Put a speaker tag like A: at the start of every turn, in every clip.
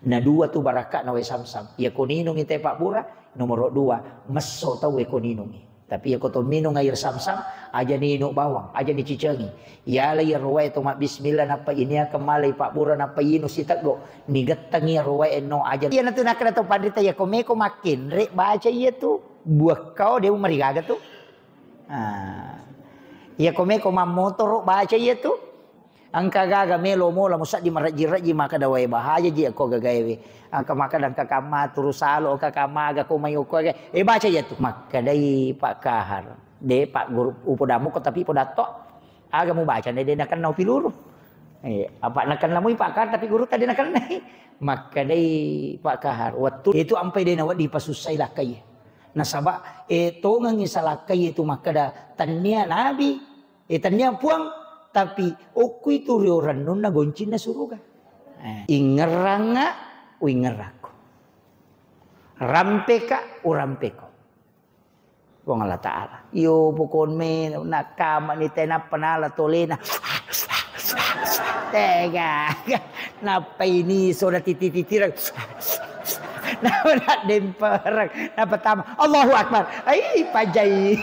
A: Nah dua tu barakat na we samsam. Ya ko ninong ite Pak Bura. Nomor dua, meso tau we ko ninongi. Tapi ya ko to minum air samsam, aja nino bawang, aja ni cicengi. Ya la ya ruwai to mak bismillah napa ini ya kemalai Pak Bura napa ino sitago. Ni gatangi ruwai no aja. Ya nanti nak to pandita ya ko meko makin rek baca iya tu. Buah kau dia marigaga tu. Ya ko meko motor baca iya tu. Angka gaga melo mola musak di maraji-raji maka dawai bahaya ji ko gagawe. Angka maka dan kakama turusalo kakama ko mayo ko baca ya tu maka dai Pak Kahar. De Pak guru upodamu ko tapi podato. Aga mo baca de nakan nau piluru. Apa nakan lamu Pak Kahar tapi guru tadi nakan nai. Maka dai Pak Kahar waktu itu ampai de nawat di pasusai lah kai. Nasaba to ngangi salah kai itu maka da tania nabi tania puang tapi oku itu orang nona goncin na suruga. Ingeranga uingerako. Rampeka urampeko. Wong Allah Ta'ala. Yo pukon me nakama ni tena panala tolena. Tega. Napa ini sudah titi-titiran. Napa demperang. Napa tama. Allahu Akbar. Ai pajai.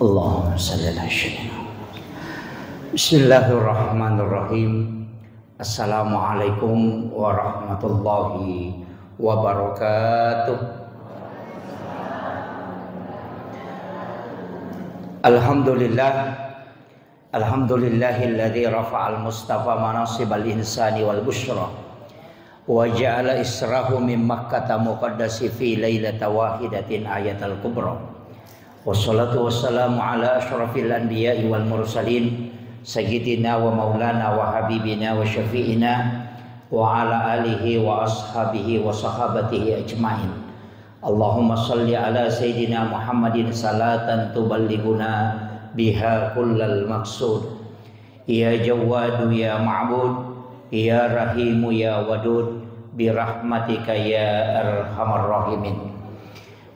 A: Allahumma salli ala sayyidina. Bismillahirrahmanirrahim. Assalamualaikum warahmatullahi wabarakatuh. Alhamdulillahilladzi rafa'al mustafa manasibal insani wal busyra wa ja'ala israhu min Makkah muqaddasi fi lailata wahidatin ayatal kubra. Wassalatu wassalamu ala asyrafil anbiya'i wal mursalin sayyidina wa maulana wa habibina wa syafi'ina wa ala alihi wa ashabihi wa sahabatihi ajma'in. Allahumma salli ala sayyidina Muhammadin salatan tuballighuna biha kullal maqsud. Ya Jawwadu ya Ma'bud, ya Rahimu ya Wadud, birahmatika ya arhamar rahimin.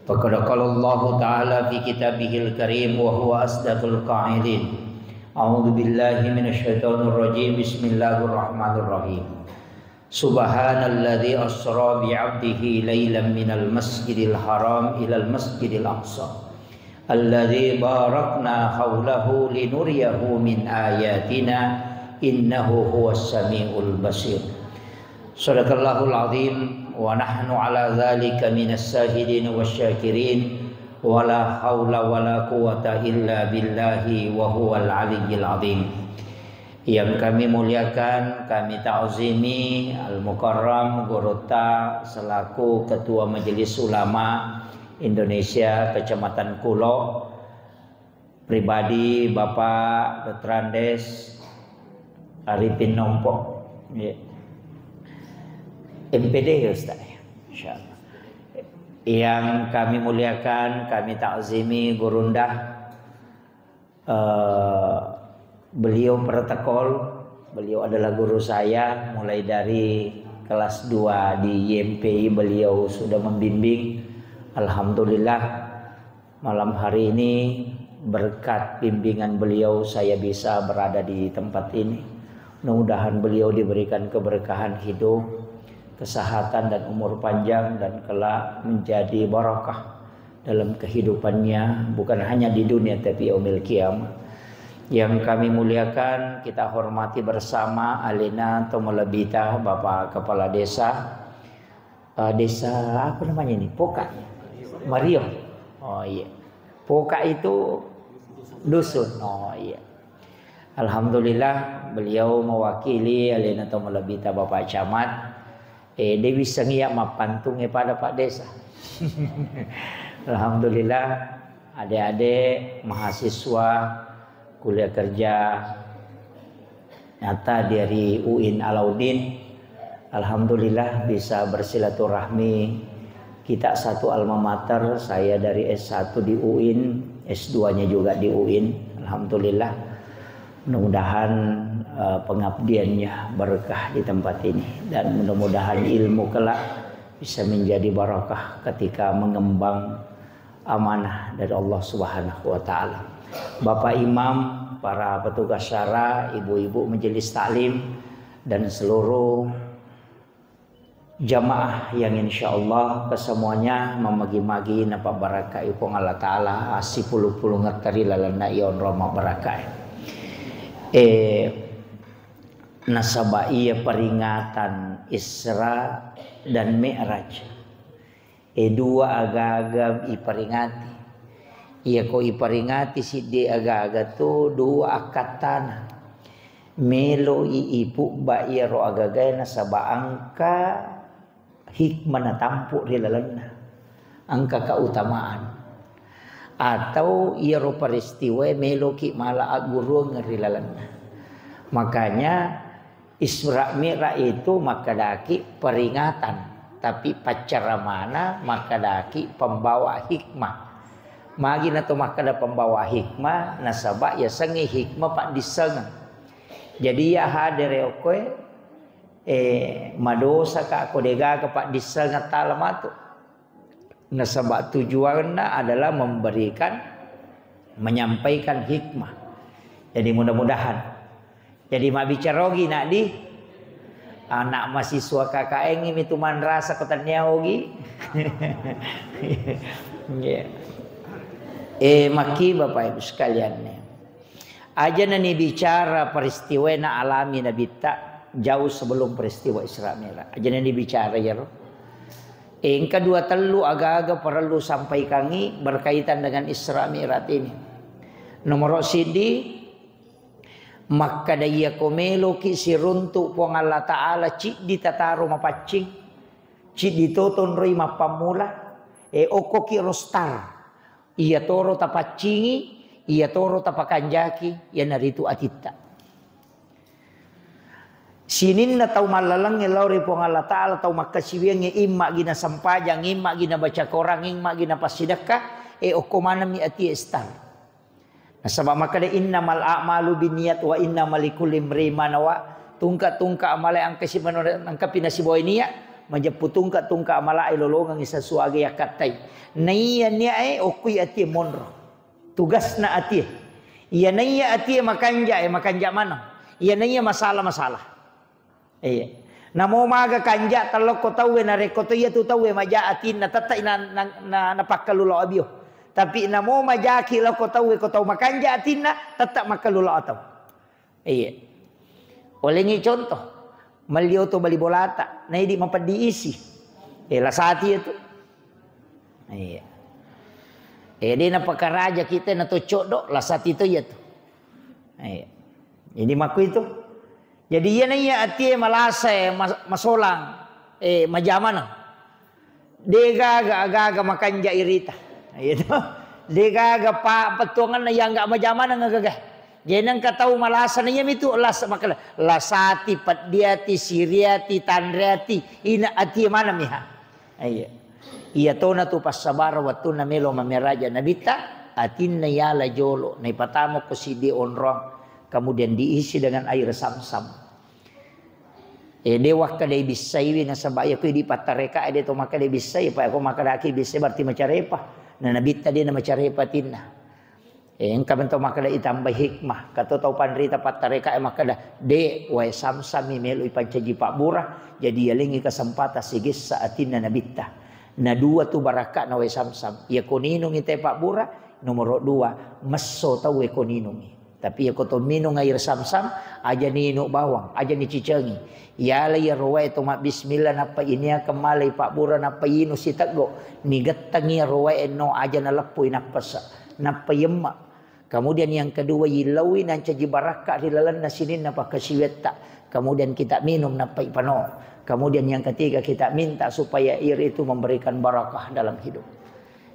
A: Faqad qala Allah Ta'ala fi kitabihil karim wa huwa asdaqul qa'ilin. A'udzu billahi minasyaitonir rajim. Bismillahirrahmanirrahim. Subhanalladzi asra bi 'abdihi lailan minal masjidil haram ilal masjidil aqsa alladzi barakna haulahu linuriyahu min ayatina innahu huwas samiul basir. Shadaqallahul azim. Wa nahnu ala dzalika minas syahidin wasyakirin wala haula wala quwata illa billahi wa huwal aliyyil azim. Yang kami muliakan, kami ta'zimi Al-Mukarram Guru Ta selaku Ketua Majelis Ulama Indonesia Kecamatan Kulo, pribadi Bapak Dr. Andes Arifin Nompo, MPD ya Ustaz, insyaallah. Yang kami muliakan, kami ta'zimi Gurundah, beliau protokol, beliau adalah guru saya mulai dari kelas 2 di YMPI, beliau sudah membimbing. Alhamdulillah malam hari ini berkat bimbingan beliau saya bisa berada di tempat ini. Mudah-mudahan beliau diberikan keberkahan hidup, kesehatan dan umur panjang, dan kelak menjadi barakah dalam kehidupannya bukan hanya di dunia tapi yaumil qiyamah. Yang kami muliakan, kita hormati bersama Alina Tomolabita, Bapak Kepala Desa Desa apa namanya ini? Poka Mario. Oh iya. Poka itu dusun. Oh iya. Alhamdulillah beliau mewakili Alina Tomolabita Bapak Camat. Dia bisa ngiyak mapantung pada Pak Desa. Alhamdulillah adik-adik mahasiswa kuliah kerja nyata dari UIN Alauddin, alhamdulillah bisa bersilaturahmi. Kita satu alma mater, saya dari S1 di UIN, S2-nya juga di UIN. Alhamdulillah. Mudah-mudahan pengabdiannya berkah di tempat ini, dan mudah-mudahan ilmu kelak bisa menjadi barakah ketika mengembang amanah dari Allah Subhanahu wa taala. Bapak Imam, para petugas syara, ibu-ibu majelis taklim, dan seluruh jamaah yang insyaallah kesemuanya memagi-magi napa barakah ipung Allah Ta'ala asi puluh-puluh ngertari lalana ion roma barakah. Nasabah ia peringatan Isra dan Mi'raj. Dua aga-aga iperingati. Ia ko iperingati si de aga-aga tu dua akad tanah. Melo iipu ba ia ro aga-aga nasabah angka hikmah na tampu rilalana. Angka keutamaan. Atau ia ro peristiwa melo ki mala aguru ngerilalana. Makanya Isra Mi'raj itu makadaki peringatan, tapi pacara mana makadaki pembawa hikmah. Magi na to makada pembawa hikmah nasabak ya sengi hikmah pak disenga. Jadi ya hadir okoe madosa ka kodega ka pak disenga talamatu. Nasabak tujuannya adalah menyampaikan hikmah. Jadi mudah-mudahan. Jadi mak bicarogi nak di anak mahasiswa KKN ini tuman rasa kotanya ogi. Maki Bapak Ibu sekalian. Aja nani bicara peristiwa na alami Nabi tak jauh sebelum peristiwa Isra Mi'raj. Aja nani bicara ya roh. Yang kedua telu agak-agak perlu sampai kangi berkaitan dengan Isra Mi'raj ini. Nomor sidi maka daya komelo ki siruntu pong Allah Ta'ala cik ditataru mapacing cik ditoton roi mapamula oko ki rostar iya toro tapacingi iya toro tapakanjaki ya naritu atita sinin na tau malalang ilauri pong Allah Ta'ala tau makasiwiyang imma gina sampajang imma gina baca korang imma gina pasidaka oko mana mi ati estar. Sebab maka da innamal a'malu binniyat wa innamal likulli imrin ma nawa. Tungka-tungka amale ang kasibanon ang kapinasiboy niya majaput tungka-tungka amala ay lolongang isa suage yakatay. Naiya niya okuy ati monro. Tugas na ati. Iya naiya ati makanja mana. Iya naiya masalah-masalah. Iya. Namo maga kanja talok ko tawe na rekoto iya tu tawe maja atin na tatay na napakalulo abyo. Tapi namo majaki la ko tahu makanja atinna tetap makalula atau. Iya. Oleh ni contoh maliyo to bali bolata na hindi mapadiisi. Lasati itu. Iya. Di napakaraja kita na to chodo lasati itu ya tu. Iya. Jadi maku itu. Jadi iya na iya ati malasa masolang majamana. Dega aga makanja irita. Itu dega pa petuangan na yang enggak majaman nga gagah. Jenang katau malasan niya itu makala lasati patdiati siriati tanriati ina ati mana miha. Iya. Iya to na tu pasabar watu na melo mameraja nabita atin na yala jolo na ipatamo ko si di onrong kemudian diisi dengan air samsam. Dewa kada bisai na sabaya ko di patareka ade to makada bisai pa ako makadaki bisai berarti macarepa. Na nabita din na macarepatin na. Ang kabento makada itambay hikmah. Katotoo panrita patareka makada de way samsam melo ipancaji pak burah. Jadi yalingi kasempata sigis sa atin na nabita. Na dua tu baraka na way samsam. Ya kuninong ite pak burah. Nomor dua maso tawe kuninong. Tapi ya koto minong air samsam aja nino bawang, aja ni cicengi. Ya la ya roa itu mak bismillah napa ini kemalai pak bura napa ino si tago. Ni gatangi roa eno aja na lapui napa sa napa yemma. Kemudian yang kedua yilawi nan caji baraka di lalan nasinin napa kasiweta. Kemudian kita minum napa ipano. Kemudian yang ketiga kita minta supaya air itu memberikan barakah dalam hidup.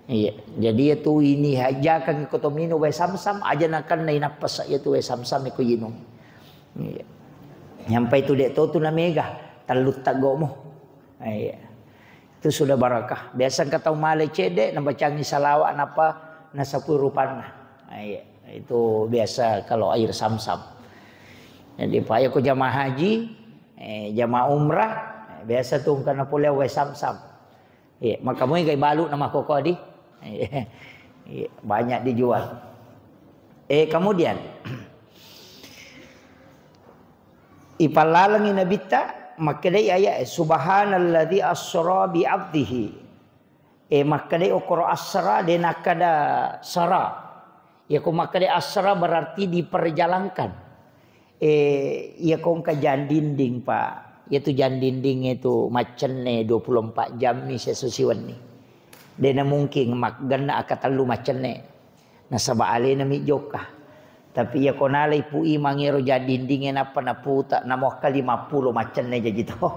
A: Iya, jadi itu ini aja kan koto minum we samsam aja nakan nai napas itu we samsam ko yinong. Iya. Nyampai itu dek tu na mega talut tagomo. Iya. Itu sudah barakah. Biasa katau male cede na bacangi salawat napa na 10 rupanna. Iya, itu biasa kalau air samsam. Jadi paya ko jamaah haji, jamaah umrah, biasa tuh kana pula we samsam. Iya, maka mo kay balu na makoko di. Banyak dijual. Kemudian ipalalangi nabita makadai ayat subhanalladzi asra bi 'abdihi. Makadai okoro asra de nakada sara. Ya ko makadai asra berarti diperjalankan. Ya ko ka jandinding Pak. Yaitu jandinding itu macenne 24 jam ni sesusiwan ni. Dena mungkin makgana akatalu macenne. Nasaba ale na mi joka. Tapi ya konalay pui mangero jandindingen apa na puta na mo ka 50 macenne jadi to.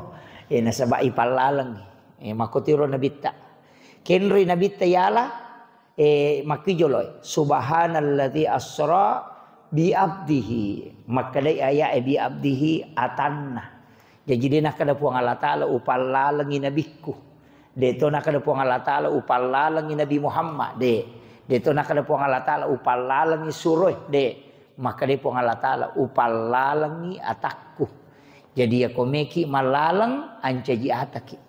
A: Nasaba ipalalang. Makotiro na bitta. Kenri nabita yala makijoloy subhanalladzi asra bi abdihi makadai aya bi abdihi atanna jadi dina kada puang Allah taala upalalangi nabiku deto na kada puang Allah taala upalalangi Nabi Muhammad deto na kada puang Allah taala upalalangi suroy makadai puang Allah taala upalalangi atakku jadi ya komeki malalang ancaji ataki.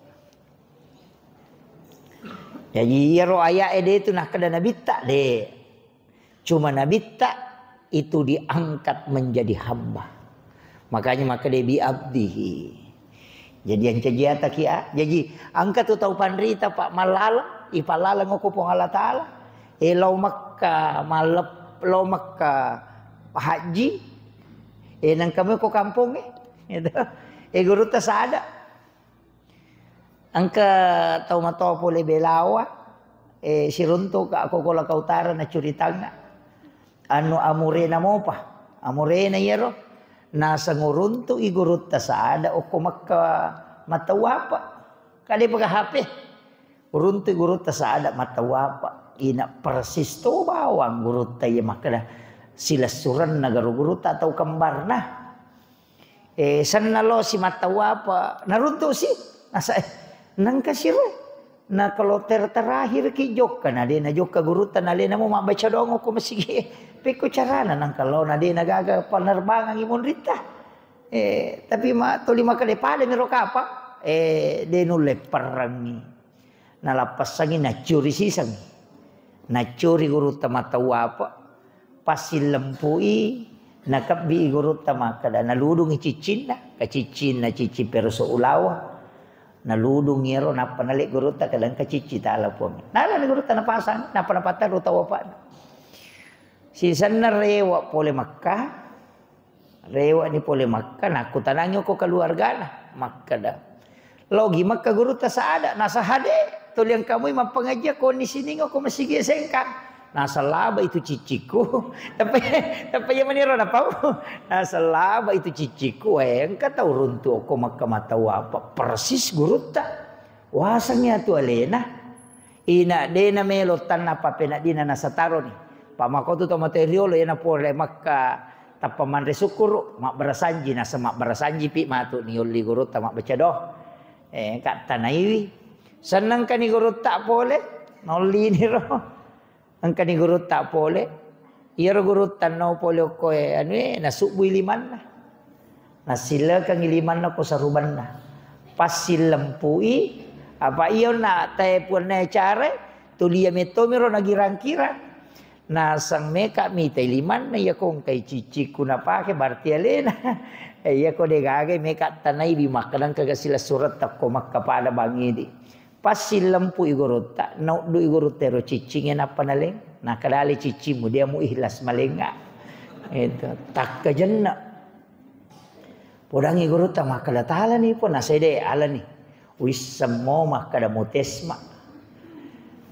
A: Jadi yaro ayat itu nak kada nabita de. Cuma nabita itu diangkat menjadi hamba. Makanya maka dia bi abdihi. Jadi yang cejiata kia. Jadi angkat tu tahu pandrita Pak malalang ipalalang ko po Allah taala. Law Makkah malap law Makkah haji. Nang kami ko kampung Itu. Guru ta sada. Angka tau matopo le belawa sirunto ka ako kola kautara na curitanga anu amure na mo pa amure na yero nasa ngurunto igurut ta saada o kumakka matawapa kali pag hape urunto igurut ta saada matawapa ina persisto bawang gurut ta makada sila suran na garugurut atau kembar na sanalo si matawapa narunto si nasa nang kasiro na kalau terakhir ki jokka na de na jokka gurutan na le na mo mabaca dong ko masige peko carana nang kalau na de nagaga penerbangan imon rita tapi ma toli makale pada miro kapa de nulle perangi na lapas sangi na curi sisang na curi guruta mata wapa pasil lempui na kabbi guruta makada na ludung cicin na kacicin na cici perso ulawa naludung yero na panalik guruta kadang kacici taala po. Nala ni guruta na pasang na panapatan utawa pa. Si sana rewa pole Makkah. Rewa ni pole Makkah naku tanangyo ko keluarga na Makkah da. Logi Makkah guruta saada nasa hade tuliang kamu mapangaja ko ni siningo ko masige sengkang. Nasa laba itu ciciku. Tapi yang maniro na pa. Nasa laba itu ciciku. Engka tahu runtu ko makamatawa apa. Persis guruta. Wasangnya tu alena. Ina dena melotan apa pena dina nasa taro ni. Pamakotu to materiolo yana pole makka tapaman resukuru mak berasanji nasa mak berasanji pi matu ni uli guruta mak baca doh. Kata naiwi. Senang kan ni guruta pole. Noli ni roh. Angka ni guru tak boleh. Ia guru tanau boleh ko nasukbu iliman na. Nasila kang iliman na ko saruban na. Pasil lempui apa iyo na tay pun na care tulia meto miro nagirang-kirang. Nasang meka mi tay liman na iya kong kay cici kuna pake berarti alena. Iya ko de gage meka tanay bimakadang kagasila surat tak ko makkapada bangidi. Pasil lampu igorota, no du igorotero cicingin apa naleng, nah kadali cicimu dia mu ihlas malenga, itu tak kejenna. Podang igorota makada tala ni pun nasede ala ni, wis semua makada mutesma,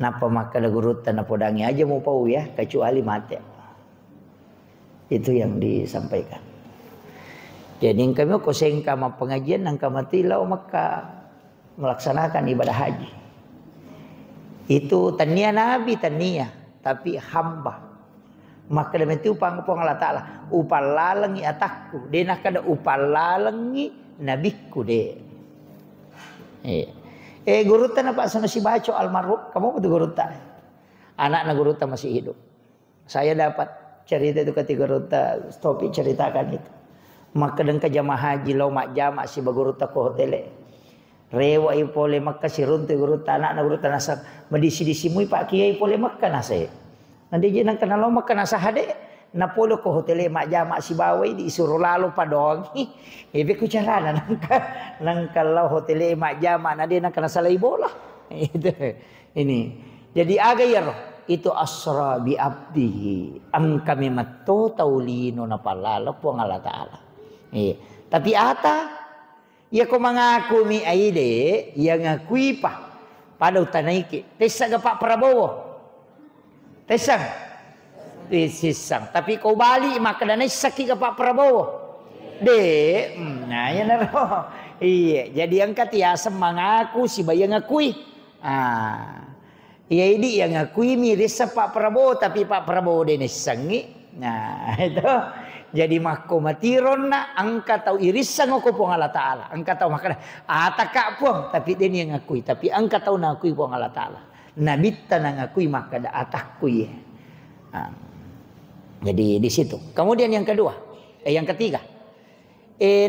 A: napa makada gorota na podangi aja mau pau ya, kecuali mati. Itu yang disampaikan. Jadi kami ko sengka pengajian nang kamatilau maka melaksanakan ibadah haji. Itu tania Nabi tania, tapi hamba. Maka demi itu pangpong Allah Ta'ala. Upalalangi atakku. Dia nak ada upalalangi nabiku de. Guruta na Pak sama si Baco almarhum. Kamu betul guruta. Anak na guruta masih hidup. Saya dapat cerita itu ketika guruta Topik ceritakan itu. Maka dengan jamaah haji lau mak jamaah si baguruta ko hotele. Rewa ipole Makkah siruntu guruta anak na guruta nasa medisi disimui Pak Kiai ipole Makkah nasa. Nanti jenang kenal Makkah nasa hade napolo ko hotel mak jamak si bawai disuruh lalu padong. Ebe ku carana nang kalau hotel mak jamak na dia nak kena salah bola. Itu ini. Jadi agayar itu asra bi abdihi ang kami matto taulino na palala po ng Allah Ta'ala. Tapi ata ya ko mengaku mi aide yang ngakui pa pada utanaiki tesa ga Pak Prabowo tesang tisang tapi kau balik maka danai sakit ga Pak Prabowo nah ya naro iya jadi angkat ya mengaku si bayang ngakui iya ini yang ngakui miris sa Pak Prabowo tapi Pak Prabowo dene sangi nah itu jadi mako matiron na angka tahu irisan ko po Allah Ta'ala angka tahu makana ataka po tapi dia yang ngakui tapi angka tahu na ngakui po Allah Ta'ala nabita na ngakui maka da atakui jadi di situ kemudian yang kedua yang ketiga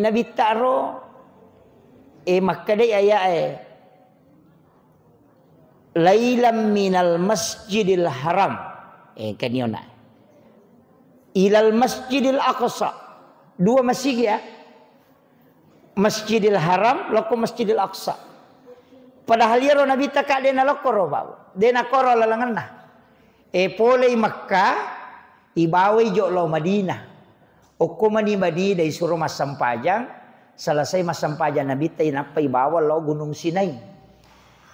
A: nabita ro maka dia lailam minal masjidil haram kaniona ilal masjidil aqsa dua masjid ya masjidil haram loko masjidil aqsa padahal yaro nabi taka dena lokoro bau dena koro lalangan nah pole Makkah ibawi jo lo Madinah oko mani Madinah disuruh masam pajang selesai masam pajang nabi ta inapa ibawa lo gunung Sinai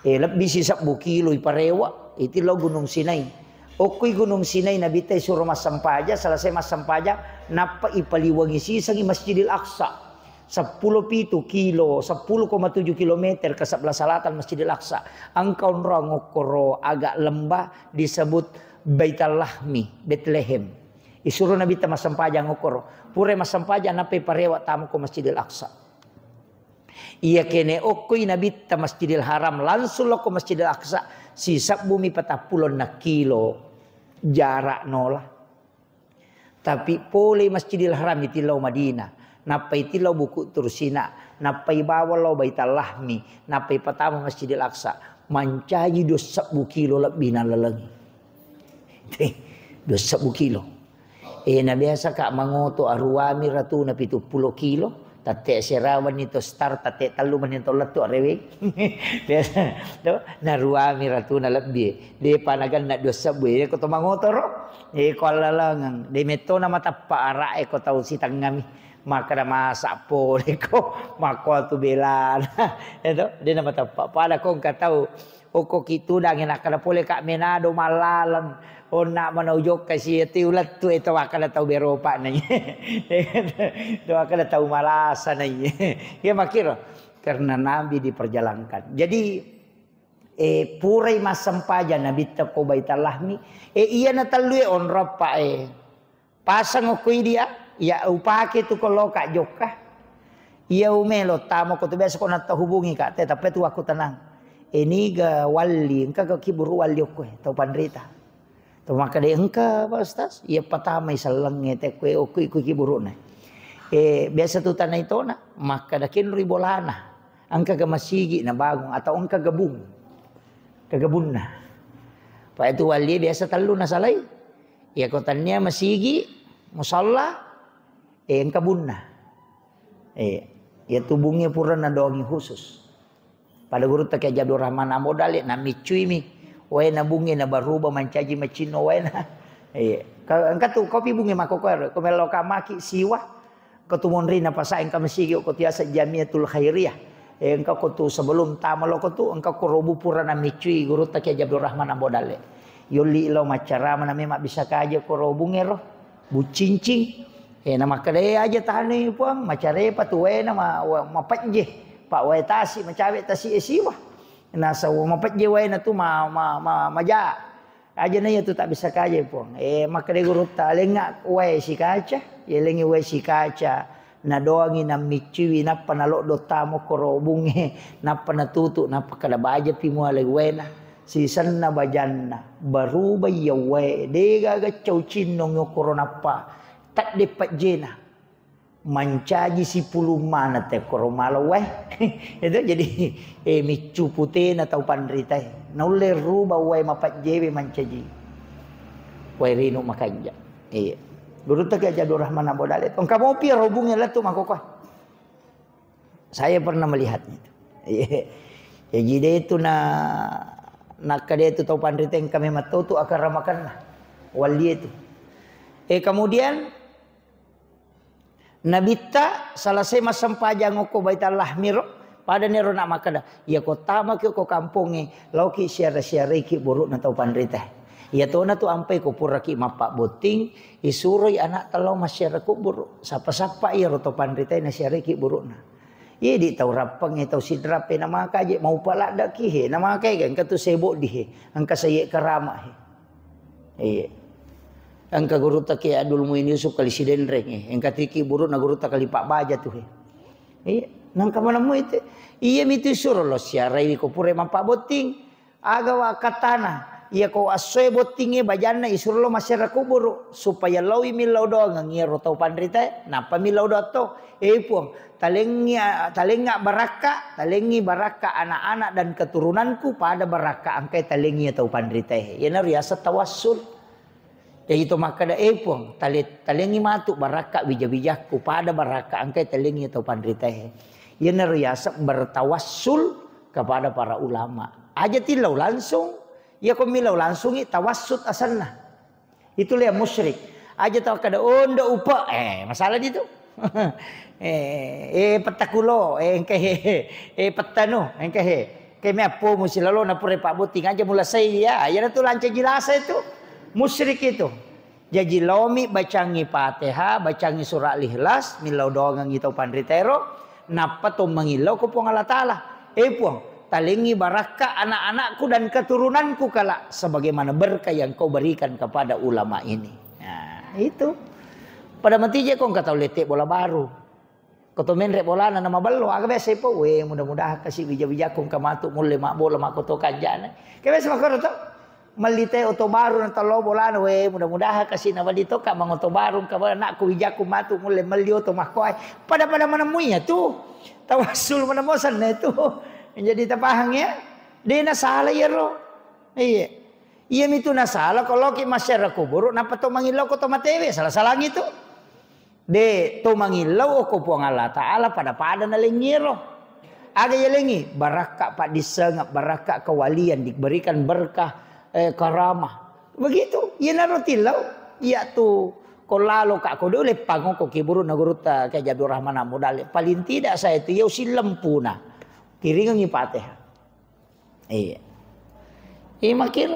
A: lebih sisa bukilo iparewa itu lo gunung Sinai Okoy gunung Sinai nabi tay suruh masam paja selesai masam paja napa ipaliwangi sisang Masjidil Aqsa 10 kilo 10,7 kilometer ke sebelah selatan Masjidil Aqsa angkau ngokoro agak lembah disebut Baitul Lahmi Bethlehem isuruh nabi tay masam paja ngokoro pure masam paja napa iparewa tamu ke Masjidil Aqsa iya kene okoy nabi tay Masjidil Haram langsung lo ke Masjidil Aqsa sisa bumi 40 kilo jarak nolah tapi pole Masjidil Haram itilaw Madinah napay itilaw buku Tursina napay bawal law Baitul Lahmi napay patama Masjidil Aqsa mancayi 20 kilo lebih na lalangi 20 kilo na biasa ka mangoto arwami ratu na 70 kilo tate serawan nito star tate talu manito latu arewe biasa do naruami ratu na lebih de panagan na dosa buye ko to mangotor ko lalangang de meto na matapa ara ko tau sitang ngami maka na masak po ko mako tu belan eto de na matapa pada ko katau oko kitu dangin akala pole ka menado malalan ona manaujok kasi iti ulat tu ito akala tau beropa na itu akala tau malasa na ya makiro karena Nabi diperjalankan jadi purai masam paja Nabi ko Baitul Lahmi iya na talue on ropa pasang ko dia ya upake tu ko ka joka iya umelo tamo ko tu biasa ko natahubungi ka tapi tu aku tenang ini ga wali engka ga kiburu wali ko tau pandrita to maka de engka Pak Ustaz ia patamay salang ngete kue oku kiburu na biasa tu tanay ito na maka dakin ribolana ang kagamasigi na bagong atau ang kagabun na pa itu wali biasa talo na salay iya ko tanya masigi musalla ang kabun na iya tubungnya pura na doang khusus pada guru ta kay Abdul Rahman amodali na michui mi wae na bungi na baruba mancaji macino wae na angka tu kopi bungi makoko ko melo ka maki siwa ko tumonri na pasaing ka masigi ko tiasa Jamiatul Khairiyah engka ko tu sebelum tamalo ko tu engka ko robu pura na micui guru ta kay Abdul Rahman ambodale yoli lo macara mana memang bisa kaja ko robu ngero bucincing na makade aja tani puang macare patuwe na mapatje pak wae tasi macawe tasi siwa nasa mapat je wae na tu maja aja na tu tak bisa kaje po maka de guru ta lenga wae si kaca ye lengi wae si kaca na doangi na michiwi na panalo do tamo korobunge na panatutu na pakada baja pimu ale wae na sisan na bajanna baru bayaw wae de gaga chauchin nong korona pa tak de pajena mancaji si pulumana te koromalo wae itu jadi micu putih na tau pandrita na ule ruba wae mapat jewe mancaji wae rino makanja Guru tak Ki Abdul Rahman Abu Dalib. Engkau mau pi hubungnya lah tu makokoi. Saya pernah melihatnya itu. Jadi dia itu nak dia itu tahu pandrita yang kami matau tu akan ramakan lah. Wali itu. Kemudian Nabita selesai masam pajang ko baitallah miro pada nero nak makan dah. Ya ko tama ki ko kampung lauki siara-siara ki buruk na tahu pandrita. Ya tu na tu ampai ko puraki mapak boting isuroi anak telo masyarakat buruk. Sapa-sapa ya roto pandrita na siara ki buruk na. Ye di tahu rapang tahu sidrap nama kaje mau pala dak ki he nama kai kan katu sebok di he angka saya kerama he. Angka guru tak Ki Abdul Muin Yusuf kali siden reng angka tiki buruk na guru tak kali Pak Baja tu he. Nangka mana mu itu. Iya mitu suruh lo siarai ko pure mampak boting agawa katana. Iya ko asoy botinge bajana isur lo masyarakat buruk supaya lawi milau do ngiro tau pandrita napa milau do to puang talengi baraka talengi baraka anak-anak dan keturunanku pada baraka angkai talengi tau pandrita ya na riasa tawassul ya itu maka da puang talengi matu baraka bijak-bijakku pada baraka angkai talengi tau pandrita ya na riasa bertawassul kepada para ulama aja tilau langsung. Ya kau milau langsung tawassut asalna. Itulah yang musyrik. Aja tahu kada onda upa masalah itu. Petakulo engke petano engke keme apo musilalo na pure Pak Buting aja mula saya ya tu lancar jelas itu. Musyrik itu. Jadi lomi bacangi Fatihah, bacangi surah Al-Ikhlas, milau doang ngitau pandritero, napa tu mengilau ku pong Allah Taala. Puang talengi baraka anak-anakku dan keturunanku kala sebagaimana berkah yang kau berikan kepada ulama ini. Nah, itu. Pada mentija kau enggak tahu letek bola baru. Kau tu menrek bola nama balo agak biasa po mudah-mudahan kasih bijak-bijak kau kamatu mulai mak bola mak koto kanjana. Ke biasa makaro tu melite oto baru na talo bola mudah-mudahan kasih nama dito ka mang oto baru ka anakku bijak ku matu mulai melio to makoi. Pada mana muinya tu. Tawassul mana mosan na itu. Jadi tapahang ya, dia na salah ya ro. Iya itu na salah kalau ki masyarakat buruk napa to mangilau ko to matewe salah gitu. De to mangilau ko puang Allah Taala pada na lengiro. Ada ya lengi barakah pak disengap barakah kewalian diberikan berkah karamah. Begitu. Iya na ro tilau. Iya tu kolalo kak ko dole pango ko ki buruk na guru ta Ki Abdul Rahman Amudal. Paling tidak saya itu ya usil lempuna. Kiringan ni Fatihah. Iya. Makir.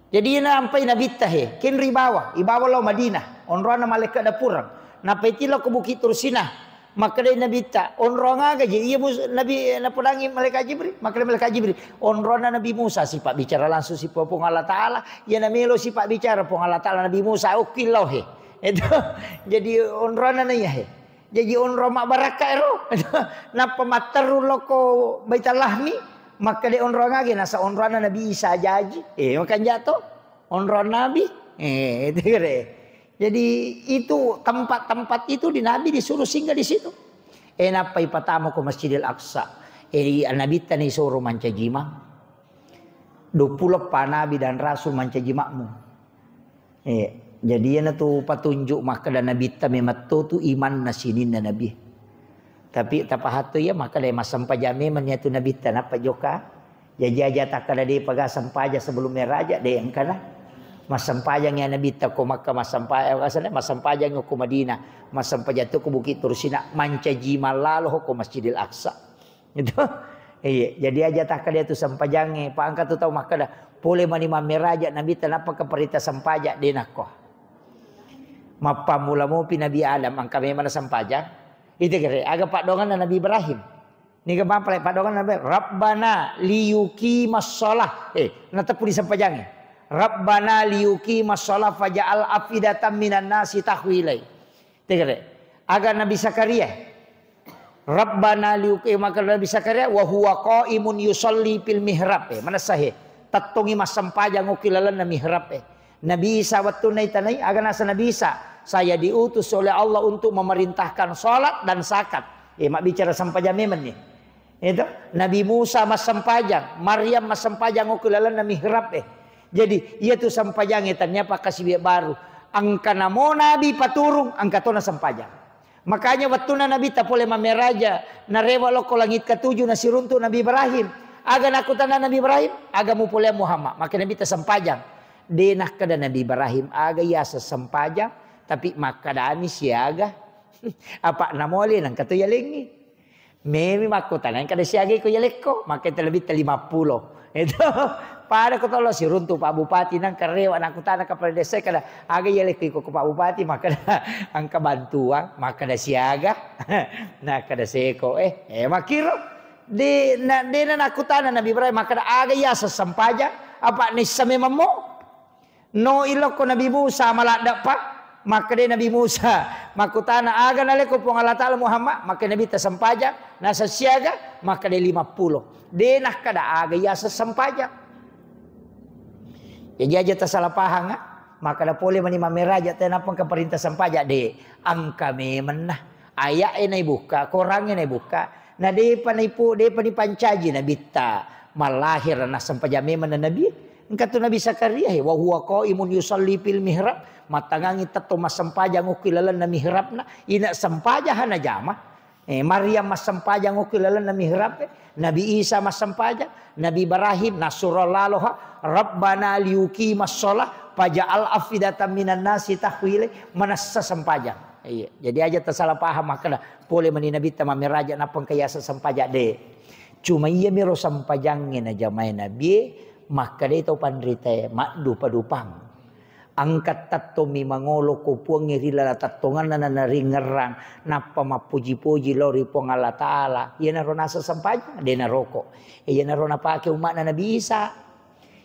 A: Jadi ina ampai nabi tahe. Kin ribawa. Ibawa lo Madinah. Onrona malaikat dapurang. Napai tilo ke Bukit Tursinah. Maka dia nabi ta. Onronga gaji. Iya nabi napulangi malaikat Jibril. Maka dia malaikat Jibril. Onrona Nabi Musa. Sifat bicara langsung si Pung Allah Ta'ala. Ya namelo sifat bicara Pung Allah Ta'ala Nabi Musa. Ukilau he. Itu. Jadi onrona na ya he. Jadi onro mak baraka ero. Napa materu loko baitalahmi maka de onro ngage nasa onrona Nabi Isa jaji. Makan jatuh onro Nabi. Itu kere. Jadi itu tempat-tempat itu di Nabi disuruh singgah di situ. Napa ipatamo ko Masjidil Aqsa. Nabi tani suruh mancajima. 20 Nabi dan Rasul mancajimakmu. Jadi yana tu patunjuk maka dan Nabi ta mematu tu iman nasinin na Nabi. Tapi tapahatu ya maka dai masam pajame man tu Nabi ta napa joka. Jadi aja tak kada dei pagasam paja sebelum raja dei angkana. Masam pajang ya Nabi ta ko Makkah masam pajang asale masam pajang ko Madinah, masam pajatu ko Bukit Tursinah mancaji malalo ko Masjidil Aqsa. Itu. Jadi aja tak kada tu sampajange pa angka tu tahu maka dah boleh manimam raja Nabi ta napa ke perita sampaja denako. Mapa mula mo Nabi Adam ang kami mana sampajang itu kira agak pak dongan Nabi Ibrahim ni ke apa pak dongan Nabi Rabbana liyuki masalah natapu di sampajang Rabbana liyuki masalah faja'al afidatam minan nasi tahwilai itu kira agak Nabi Zakaria Rabbana liyuki maka Nabi Zakaria wa huwa qaimun yusalli fil mihrab mana sahih tatungi mas sampajang ukilalan na mihrab Nabi Isa waktu naitanai agar nasa Nabi Isa saya diutus oleh Allah untuk memerintahkan salat dan zakat. Mak bicara sampajang memang nih. Itu Nabi Musa mas sampajang, Maryam mas sampajang ukulalan na mihrab Jadi ia tu sampajang ternyata kasih baru. angka namo nabi paturung angka tona sampajang. Makanya waktu nabi tak boleh mameraja narewa loko langit ketujuh nasiruntu Nabi Ibrahim. Aga nakutana Nabi Ibrahim, aga mupulya Muhammad. Maka Nabi tak sampajang. Denah kada Nabi Ibrahim aga yasa sampajang, tapi maka dami siaga. Apa namole nang katu yalengi. Memi makutana kada siaga ko yaleko, maka terlebih 50. Itu pada ko tolo siruntu Pak Bupati nang karewa nakutana ka desa kada aga yaleko ko Pak Bupati maka angka bantuan maka da siaga. Nah kada seko makiro de na nakutana Nabi Ibrahim maka aga yasa sampaja apa ni samemamo no iloko Nabi Musa malada pa maka de Nabi Musa makutana aga naleko pong Allah Taala Muhammad maka Nabi ta sampaja nasa siaga maka de 50 de nak kada aga yasa sampaja jadi aja ta salah pahang maka da pole mani mameraja ta napang ka perintah sampaja de angka memang nah ayak enai buka korang enai buka. Nah dia panipu, dia panipancaji Nabi ta malahir na sampajame mana Nabi. Engkau Nabi Zakaria wa huwa qaimun yusalli fil mihrab matangangi tato masampajang ukilalan na mihrab na ina sampajahan na jama. Maryam masampajang ukilalan na mihrab. Nabi Isa masampajang, Nabi Ibrahim nasurallaloha rabbana liyuqimas shalah faja'al afidatan minan nasi tahwile manassa sampajang. Iya. Jadi aja tersalah paham maka boleh mani Nabi tamami raja napang kayasa sampaja de. Cuma iya miro sampajangin aja main Nabi maka de itu pandrita makdu padupang. Angkat tato mi mangolo kupuang ngirila tatongan na naringerang napa mapuji-puji lori pong Allah Ta'ala. Iya naro nasa sampaja de naroko. Iya naro napake umat na Nabi Isa.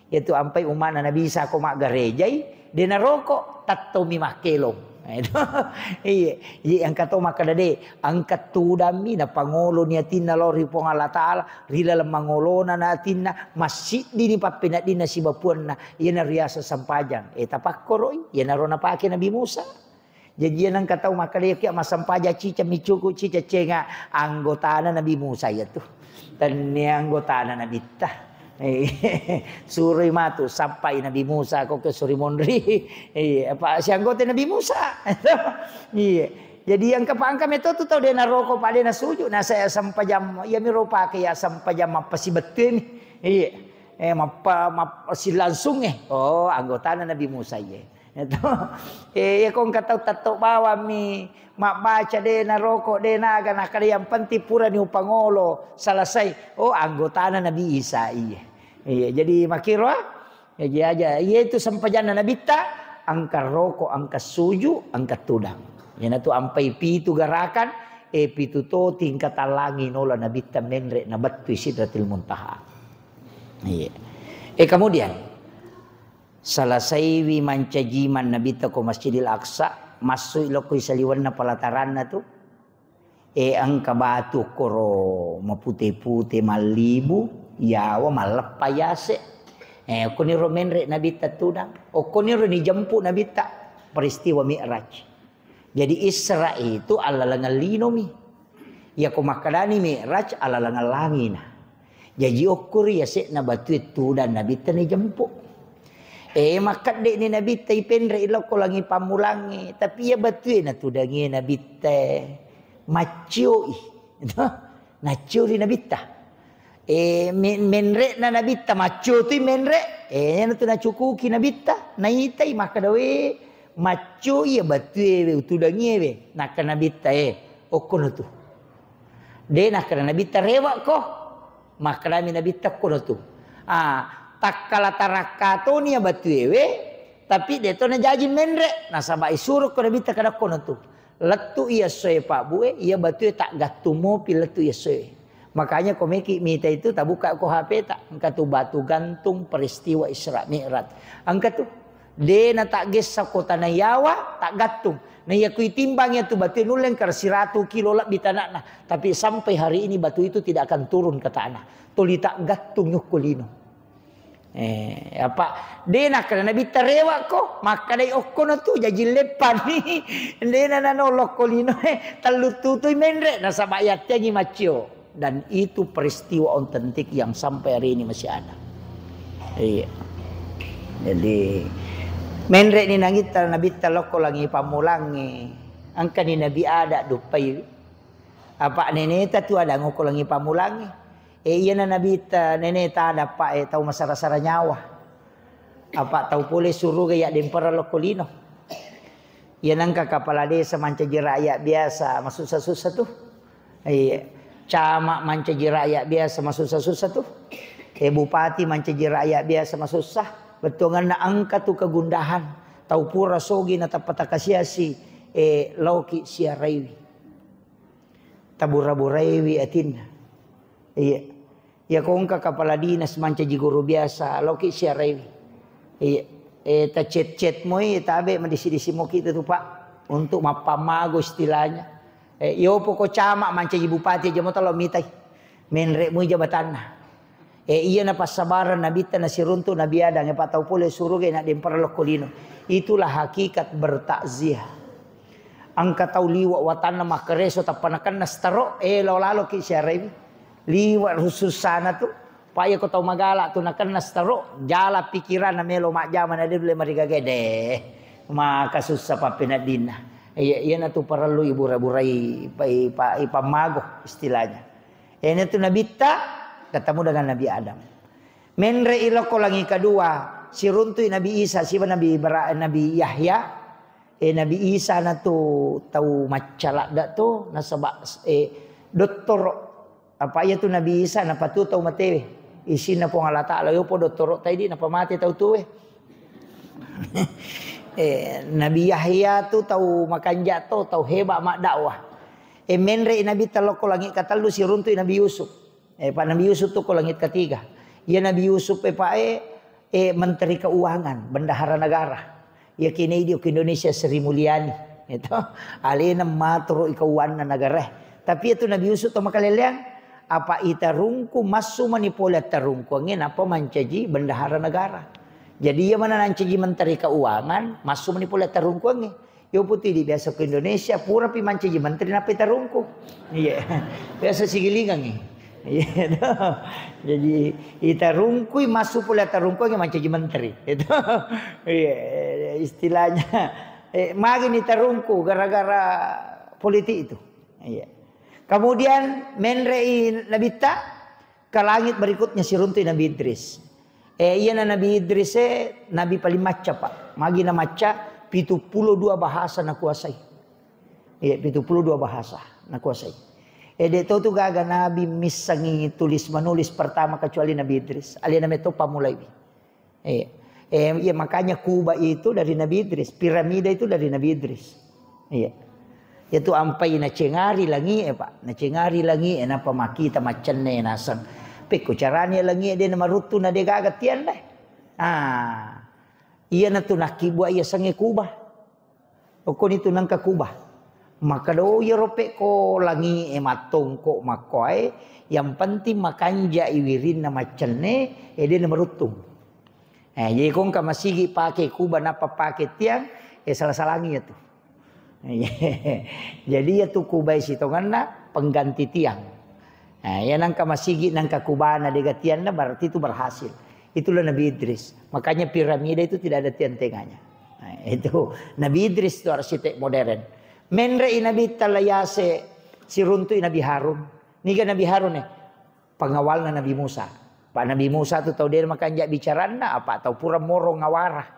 A: Itu ampai umat na Nabi Isa ko mak garejay de naroko tato mi makelong. Iya, angkat to maka dade angkat tu dami na pangolo ni atinna lori pong Allah Taala rila mangolo na atinna masjid dini papena dina si bapuan na iya na riasa sampajang tapakkoro iya na rona pake Nabi Musa jadi yang angkat tahu maka dia kia masampaja cica micuku cica cenga anggota Nabi Musa ya tuh dan ni anggota Nabi Tah. Suri matu sampai Nabi Musa kok ke Suri Mondri. Apa si anggota Nabi Musa. Iya. Jadi yang kepangkam itu tuh tahu dia naroko pada na suju. Nah saya sampai jam ya miro pakai ya sampai jam apa si betul. Iya. Si langsung oh anggota Nabi Musa ya. Itu. Ya kong kata tato bawa mi mak baca deh naroko deh naga nak yang penting pura ni upangolo selesai. Oh anggota Nabi Isa iya. Iya, jadi makiro ya aja. Iya itu sampajana Nabi ta angka roko, angka suju, angka tudang. Yana tu ampai pitu garakan, pitu to tingkat alangi nola Nabi ta menre na batu sidratil muntaha. Iya. Kemudian salasai wi mancajiman Nabi ta ko Masjidil Aqsa masuk iloko isaliwan na palataran na tu. Angka batu koro mapute-pute malibu yawa malapayase. Kuniro menre Nabi tatudang. Kuniro ni jemput Nabi ta peristiwa Mi'raj. Jadi Isra itu ala langalino mi. Ya kumakadani Mi'raj ala langalangina. Jadi okur ya se na batu itu dan Nabi ta ni jemput. Makat dek ni Nabi ta ipendre ilo ko langi pamulangi. Tapi ya batu na tudangi Nabi ta macio nacio di Nabi ta. Menre na Nabi ta macio tu menre. Na tu na cukuki Nabi ta. Na itai maka dawe macio ya batu utudangi nak Nabi ta okono tu. De nak Nabi ta rewa ko. Maka Nabi ta kono tu. Takkala tarakato ni batu tapi de to na jaji menre. Na sabai suruh ko Nabi ta kada kono tu. Letu ia soe pak bue, ia batu tak gatumo pi letu ia soe. Makanya komeki mita itu tak buka ko HP tak angkat tu batu gantung peristiwa Isra Mi'raj. Angkat tu de na tak gesa kota na yawa tak gatung. Na ia kui timbangnya tu batu nuleng kar 100 kilo lah bitanakna. Tapi sampai hari ini batu itu tidak akan turun ke tanah. Tuli tak gatung nyukulino. Apa dena karena Nabi tarewa ko maka dai okono tu jaji lepan ni dena nanolok kolino talututui menre na sabayat yangi macio dan itu peristiwa otentik yang sampai hari ini masih ada. Iya. Jadi Menre ni nangita nabi taloko langi pamulangi. Angka ni nabi ada dupai. Apa neneta tu ada ngoko langi pamulangi. Iya na nabi ta neneta ada pa tahu masara-sara nyawa. Apa tahu boleh suruh gaya dempera lokolino. Iya nangka kepala desa mancaji rakyat biasa masuk susah-susah tuh. Iya. Camat mancaji rakyat biasa masuk susah-susah tuh. Bupati mancaji rakyat biasa masuk susah. Betul na angka tu kegundahan. Tau pura sogi na tapatakasiasi. Lauki siaraiwi. Tabura-buraiwi atin. Iya. Ya kong kepala dinas mancaji guru biasa. Lauki siaraiwi. Iya. Ta cet-cet mo tabe mandisi-disi mo kita tu pak. Untuk mapamago istilahnya. Yo poko camak mancaji bupati aja mo talo mitai. Menrek mo jabatan. Iya na pasabaran nabi ta nasiruntu nabi ada ngepa tau pole suruh nak dempera lokolino. Itulah hakikat bertakziah. Angka tau liwa watana makareso tapanakan nastaro lalo ki syaraibi. Liwa khusus sana tu. Paya ko tau magala tu nakan nastaro jala pikiran na melo mak jaman ada boleh marigagede. Maka susah papinadina. Iya na tu perlu ibu raburai pamago istilahnya. Ini tu nabi ta ketemu dengan Nabi Adam. Menre iloko langi kedua, si runtui Nabi Isa, siapa Nabi Yahya. Nabi Isa na tu tahu macalak dak tu nasaba doktor apa ya tu Nabi Isa na patu tahu matewe. Isin na po Allah Taala yo po doktor tadi na pamati tahu tu Nabi Yahya tu tahu makan jatuh, tahu hebat mak dakwah. Menre Nabi taloko langi katalu si runtui Nabi Yusuf. Pak Nabi Yusuf tu ko langit ketiga. Ya Nabi Yusuf menteri keuangan, bendahara negara. Ya kini dia ke Indonesia Sri Mulyani. Itu alina matro keuangan negara. Tapi itu Nabi Yusuf tu makaleleang apa ita rungku masu manipulat tarungku ngin apa mancaji bendahara negara. Jadi ya mana nancaji menteri keuangan masu manipulat tarungku ngin. Yo putih di biasa ke Indonesia pura pi mancaji menteri napa tarungku. Iya. Biasa sigilingan ngin. Jadi ita rungkui masuk pula tarungkui yang macam menteri itu istilahnya makin ita rungku gara-gara politik itu. Kemudian menrei Nabi ta ke langit berikutnya si runtui Nabi Idris. Iya Nabi Idris Nabi paling maca pak magi na maca 72 bahasa na kuasai. Iya 72 bahasa na kuasai. Dia tahu tu gaga Nabi misangi tulis menulis pertama kecuali Nabi Idris. Alina meto pamulai. Ya makanya Kuba itu dari Nabi Idris, piramida itu dari Nabi Idris. Iya. Itu ampai na cengari langi pak, na cengari langi napa makita macenne nasan. Peko caranya langi dia nama rutu na dia gaga tian deh. Iya na tu nakibua iya sangi Kuba. Okon itu nangka Kuba. Maka do Europe ko langi matong ko makoy yang penting makanja iwirin na macenne dia na marutung. Jadi kong ka masigi pakai Kuba napa pakai tiang salah-salangi itu. Jadi ya tu Kuba sitonganna pengganti tiang. Ya nangka masigi nangka Kubana dega tiang na berarti itu berhasil. Itulah Nabi Idris. Makanya piramida itu tidak ada tiang tengahnya. Itu Nabi Idris itu arsitek modern. Menrei Nabi talayase si runtui Nabi Harun. Niga Nabi Harun pengawalna Nabi Musa. Pak Nabi Musa tu tahu dia makan jak bicarana apa tahu pura moro ngawarah.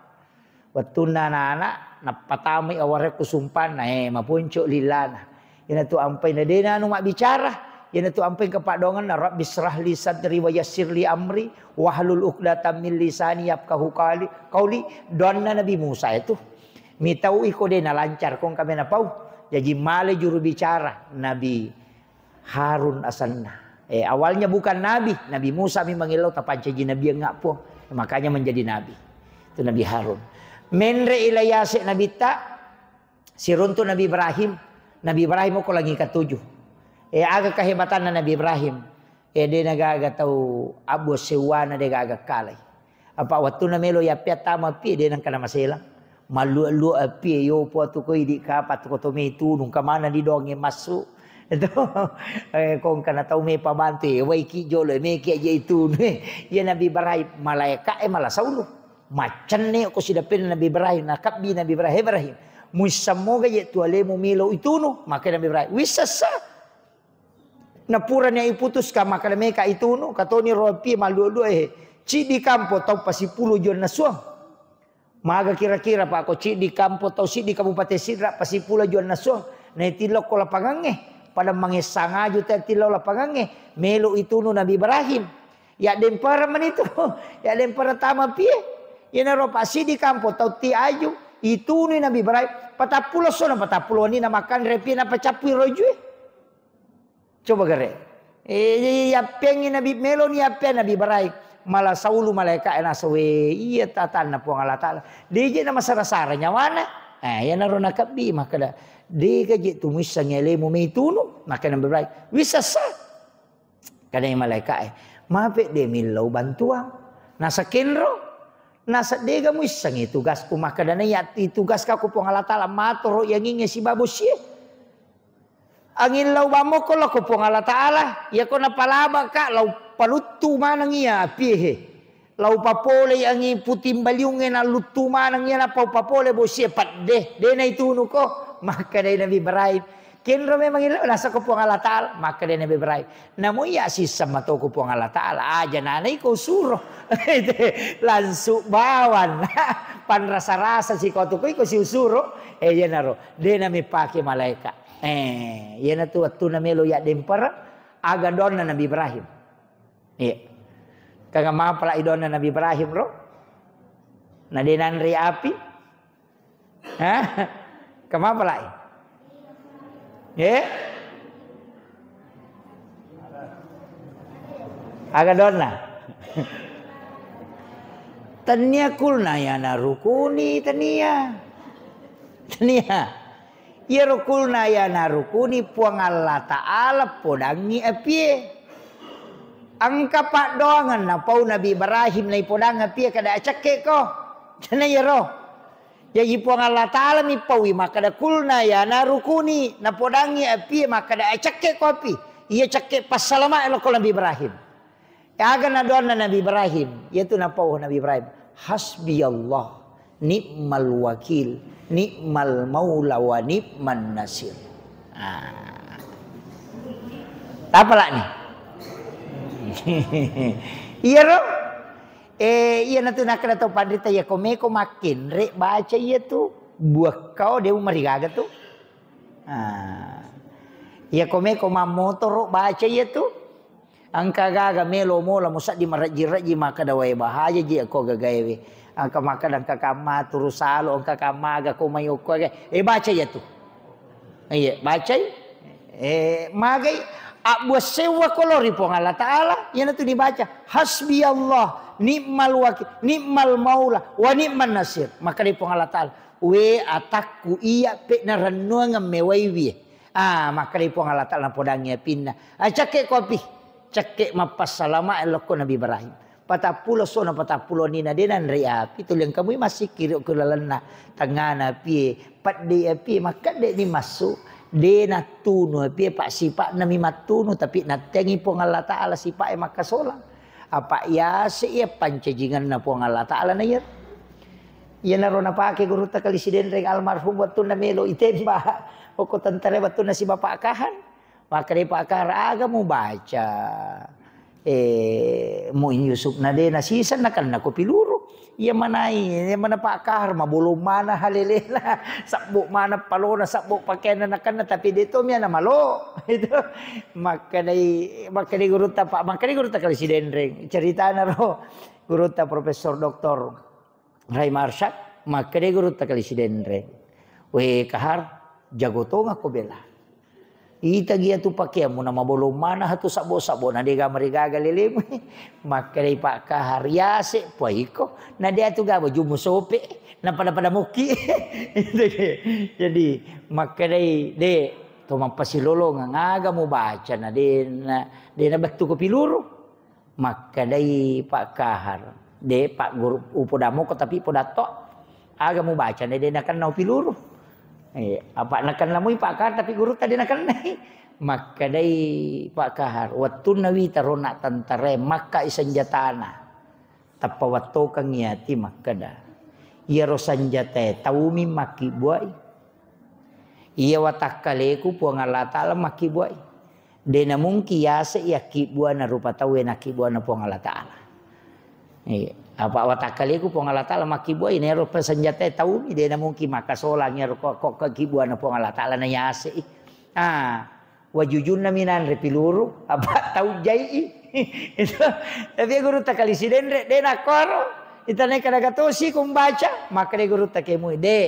A: Watuna anak napatami aware kusumpan mapunco lilana. Ina tu ampai na dena anu mak bicara. Ina tu ampai ke pak dongan na Rabbi srah li sadri wa yassir li amri wahlul 'uqdatam min lisani yafqahu qauli donna Nabi Musa itu. Mi tahu iko dena lancar kong kami na pau. Jadi male juru bicara Nabi Harun asanna. Awalnya bukan Nabi. Nabi Musa memang ilau tapan jadi Nabi yang ngak po. Makanya menjadi Nabi. Itu Nabi Harun. Menre ilayase Nabi ta. Siruntu Nabi Ibrahim. Nabi Ibrahim ko lagi ketujuh. Aga kehebatan Nabi Ibrahim. Dia nagaga tahu Abu Sewana dia gaga kalay. Apa waktu na melo ya pia tama pi dia nang kana maselang. Malu-lu api yo po tu ko idi kapat ko to me tunung ka mana di donge masuk. Itu kong kana tahu me pabantu wai ki jole me ki aja itu. Ya Nabi Ibrahim malaika malah saulu. Macan ni ako sidapin Nabi Ibrahim, nakabbi Nabi Ibrahim. Musamoga ye tualemu milo ituno, maka Nabi Ibrahim. Wisasa. Napura niya iputus ka, maka Nabi ka ituno. Katoni ropi malu-lu Ci di kampo tau pasipulo jon na suang. Maga kira-kira pa ako ci di kampo tau si di Kabupaten Sidra pasipulo jon na suang. Na itilok ko lapangange. Pada mangisanga juta tilaw lapangange. Melo ituno Nabi Ibrahim. Ya den para manito. Ya den para tama pie. Yan na ro pasi di kampo tau ti ayu. Ituno Nabi Ibrahim. Patapulo so na patapulo ni na makan repi na pacapuy rojo. Coba gare. Yapeng Nabi Melo ni yapeng Nabi Ibrahim. Malah saulu malaikat na sawe. Iya tatan na po ang Allah Ta'ala. Di na masarasara nyawana. Yan na ro nakabi. Maka da. Di ka jit tumisang yale mo may tuno. Maka Nabi Ibrahim. Wisasa. Kada yung malaikat Mapit de milaw bantuang. Nasa kinro. Nasa dega mo isang itugas ko makadana yat itugas ka ko po Allah Ta'ala matoro yang ingin si babosye. Angin law ba mo ko lako po Allah Ta'ala. Ya ko napalaba ka law palutu manang iya pihe. Law papole ang putim balyungin na lutu manang iya na papole bosye pat de na ituno ko. Maka de Nabi Ibrahim. Kinro memang ilaw nasa ko po Allah Ta'ala. Maka de Nabi Ibrahim. Namo ya sisa mato ko po Allah Ta'ala. Aja nanay ko suro. Langsung bawan. Panrasa-rasa si koto ko si usuro. Yan na ro. De na may pake malaikat. Yan na tu at tu na melo ya dempara. Aga doon na Nabi Ibrahim. Kaya mga pala doon na Nabi Ibrahim ro. Na dinanri api. Kama pala Aga doon na. Tanya kulna ya na rukuni tania. Ya rukulna ya na rukuni puang Allah Ta'ala podangi apie. Angka pak doangan na pau Nabi Ibrahim na ipodang apie kada acake ko. Tanya ya roh. Ya ipuang Allah Ta'ala mi pawi maka da kulna ya na rukuni na podangi api maka da acake ko api. Iya cake pas salama elo ko Nabi Ibrahim. Ya aga na doon na Nabi Ibrahim. Yaitu na pau Nabi Ibrahim. Hasbi Allah ni'mal wakil ni'mal maula wa ni'man nasir. Apa lah nih? Iya roh. Iya na tu nak kena tahu pandita ya komeko makin rek baca iya tu buah kau dia marigaga tu. Ya komeko mamotor baca iya tu. Angka gaga melo mola musak di maraji-raji maka dawai bahaya ji ko gagawe. Angka maka dan kakama turusalo angka kamaga ko mayo ko baca iya tu. Iya baca. Magai buat sewa kolori po Allah Ta'ala. Yan na tu dibaca. Hasbi Allah. Ni'mal wakil, ni'mal maula, wa ni'man nasir. Maka di Allah Ta'ala. We atakku iya pe na ranua mewaiwi. Maka di Allah Ta'ala podangnya pinna. Cake kopi. Cake mapas salama eloko Nabi Ibrahim. Patapulo so na patapulo ni na dinan ria. Itu yang kamu masih kiri kulalana. Tangana pi. Pat di api maka de ni masuk. De na tuno pi pak sipak na mi matuno tapi na tengi po Allah Ta'ala sipak maka solang. Apa ya siya pancajingan na po ang Allah Ta'ala na yan. Yan na ron na pake guru ta kalisiden ring almarhum wato na melo itemba. O ko tantare wato na si Bapak Akahan. Maka di Pak Akahar aga mo baca. Mo inyusuk na din na sisan na kan na ko piluro. Iya manay, iya mana Pak Akahar mabulong mana halilela. Sakbo mana palo na sakbo pakaian na kan na tapi dito miya na malo. Itu maka di guru ta Pak, maka di guru ta presiden ring. Cerita na ro guru ta Profesor Dr. Ray Marshak, maka di guru ta presiden ring. We kahar jago to nga ko bela. Ita gia tu pakai mo na mabulong mana hatu sabo-sabo na di gamariga galilim. Maka di Pak Akahar yase poiko na dia tu gabo jumu sope na pada muki. Jadi maka de to mampasilolo nga mo baca na de na batu ko piluro. Maka dai Pak Akahar de Pak guru upodamo ko tapi podato aga mo baca na de na kan nau piluro. Apa nakan lamoy Pak Akahar tapi guru tadi nakan nai. Maka dai Pak Akahar watun nawi tarona tantare maka isanjatana. tapawato kang yati makada iya rosanjate taumi maki buai iya watakaleku puang Allah Ta'ala maki buai dena mungki yase iya ki buana rupa tawe na ki buana puang Allah Ta'ala apa watakaleku puang Allah Ta'ala maki buai ne rupa sanjate taumi dena mungki maka solangnya kok ki buana puang Allah Ta'ala na yase wajujunna minan repiluru apa tau jai itu tapi guru takali sidendre dena koro itane kada gatosi kumbaca maka de guru takemu de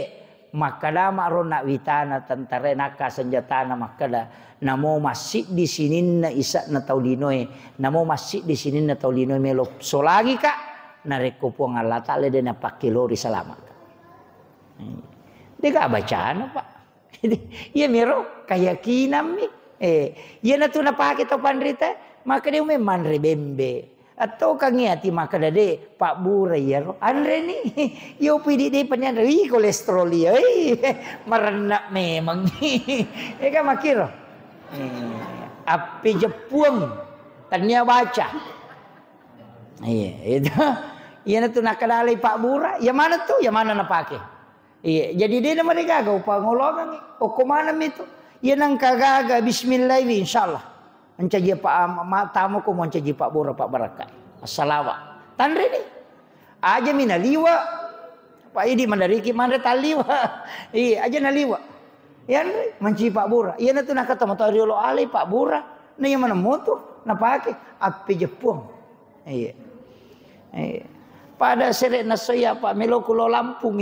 A: makada marona witana tantare naka senjatana makada namo masih di sini na isa na taulinoe namo masih di sini na taulinoe melo solagi ka nareko puang Allah Ta'ala de na pakilori salamat de ka bacaan pak iya mero kayakinan mi iya na tu napake to pandrita maka de memang rebembe atau kangiati maka dade Pak Bura ya andre ni yo pidi de panyan kolesterol ya merenak memang kan makiro api jepuang tanya baca itu iya na tu nakadalay Pak Bura ya mana tu ya mana napake jadi dia nama mereka gak upah ngolongan o kumana itu ya nang kagaga bismillah insyaallah mencaji Pak tamu ko mencaji Pak Bura Pak Barakat assalawa tandre ni aja mina liwa Pak Idi mandariki mandre taliwa aja na liwa ya menci Pak Bura iya na tu nak kata motor riolo ali Pak Bura na yang mana moto na pake api Jepang pada seret na soya Pak Melokulo Lampung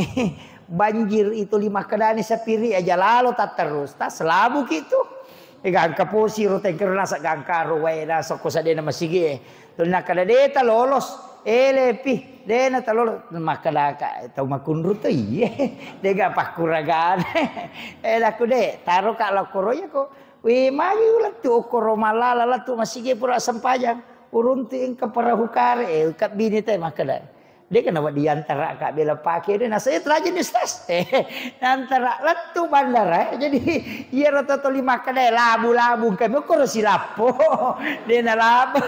A: banjir itu 5 kedani sapiri aja lalu tak terus tak selabu gitu gangka posi rote kerana sa gangka ruwe na so kosa de na masige to nakada deta lolos lepi de na talolos makada ka to makunru to iye de ga pakuragan laku de taro ka lokoroya ko we magi ulat tu okoro malala la tu masige pura sampajang urunti ing kaparahukare kat bini te makada dia kenapa diantara kak bela pakai dia saya terajin stas antara letu bandara jadi ia rata to 5 kedai labu-labu kami kok silapo dia na laba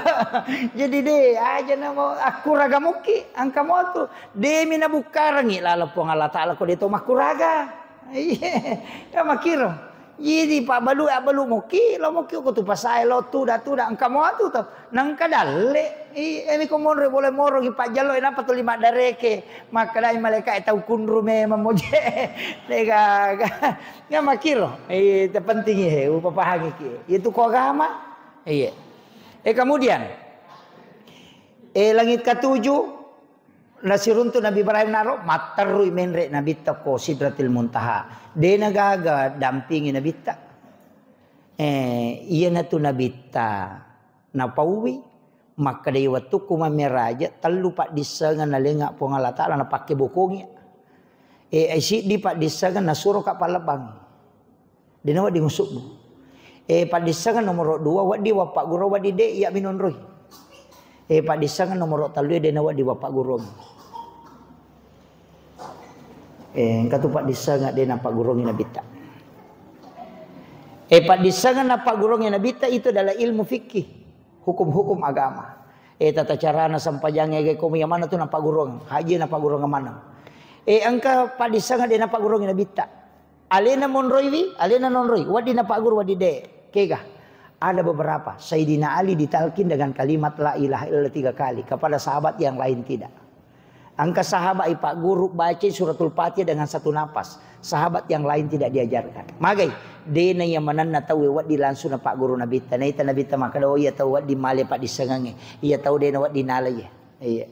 A: jadi deh aja nama aku raga muki angka motu dia mina bukarangi lalu pong Allah Ta'ala ko dia to makuraga iya makiro jadi Pak balu muki lo muki ko tu pasai lo tu da angka motu to nang kadale emi ko monre boleh moro ki Pak Jalo ina patu 5 dareke maka dai malaikat tau kunru memang moje lega ya makiro penting upapahangi ki itu ko agama iya kemudian langit ke-7 nasirun tu Nabi Ibrahim naro matarui menre Nabi tako sidratil muntaha de nagaga dampingi Nabi ta iya na tu Nabi ta na pauwi maka dari waktu kumameraja telu Pak disangan nalenga pong Allah Ta'ala na pakai bokongi si di Pak disangan na suruh kak palabang dina wa di ngusuk Pak disangan nomor 2 wa di wa Pak guru wa di de ya minonroy Pak disangan nomor 3 dina wa di wa Pak guru katu Pak disangan dina Pak guru ngina bita Pak disangan na Pak guru ngina bita itu adalah ilmu fikih hukum-hukum agama. Tata cara na sampajangnya gay komi yang mana tu na pagurong. Haji na pagurong mana. Angka padisanga de na pagurong na bita. Alena monroiwi, alena nonroi. Wadi na pagur wadi de. Kega. Ada beberapa. Sayyidina Ali ditalkin dengan kalimat la ilaha illallah 3 kali kepada sahabat yang lain tidak. Angka sahabat Pak Guru baca suratul Fatihah dengan 1 napas. Sahabat yang lain tidak diajarkan. Magai dena yang mananna tahu wat di langsung Pak Guru Nabi ta naita Nabi ta maka do ia tahu wat di male Pak disangange. Ia tahu dena wat di nalaya. Iya.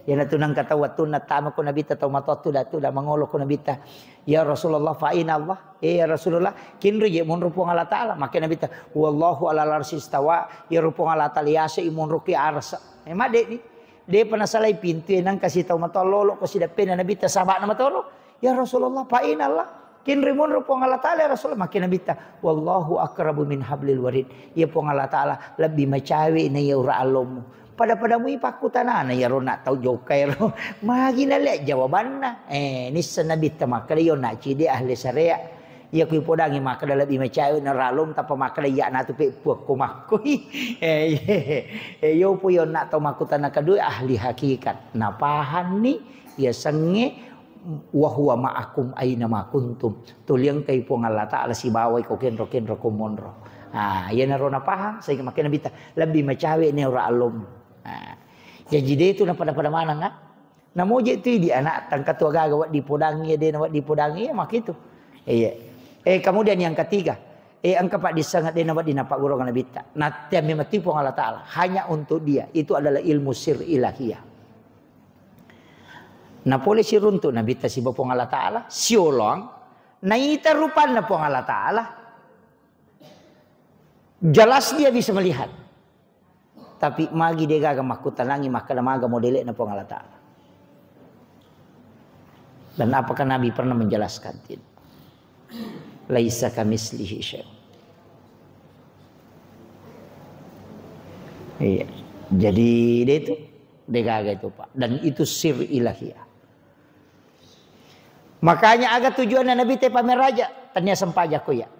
A: Yana tunang kata watuna tama ko Nabi ta tahu matatu datu da mangolo ko Nabi ta. Ya Rasulullah fa inna Allah. Ya Rasulullah kinru ye mun rupung Allah taala maka Nabi ta wallahu ala arsy istawa ya rupung Allah taala ya se imun ruki arsa. Made ni dia pernah salah pintu nang kasih tahu matololo ko sida pena Nabi ta sabak na matolo. Ya Rasulullah fa inna Allah kin rimun rupong Allah Ta'ala Rasulullah makin Nabi ta wallahu akrabu min hablil warid ya pong Allah Ta'ala lebih macawi na ya ura alomu pada mu ipakutanana ya rona tau jokai ro magi na le jawabanna ni Nabi ta maka yo na cide ahli syariah Ia kui podangi maka dalam ima cai na ralum tapa maka ya na tu pe puak ko makui. Yo pu yo nak to makutan na kadui ahli hakikat. Na pahan ni ia senge wa huwa ma'akum aina ma kuntum. Tuliang kay po Allah Ta'ala si baway ko ken ro kumonro. Ia na ro na pahan sehingga makin nabita lebih macawe ni ora alum. Jadi dia itu na pada mana nga? Namo je tu di anak tangkat tua gaga wat dipodangi dia wat dipodangi mak itu. Kemudian yang ketiga, angka pak disangat dia wat dinapak golongan nabita. Nah, tiap mati po Allah Ta'ala hanya untuk dia. Itu adalah ilmu sir ilahiyah. Nah, boleh si runtuk nabita si bapong Allah Ta'ala siolong naita rupan na po Allah Ta'ala. Jelas dia bisa melihat. Tapi magi dia gaga makutanangi maka maga modelek na po Allah Ta'ala. Dan apakah Nabi pernah menjelaskan tidak? Laisa kamislihi syai'. Iya. Jadi dia itu degaga itu Pak. Dan itu sir ilahiyah. Makanya agak tujuan Nabi te pamer raja. Tanya sempaja ko ya.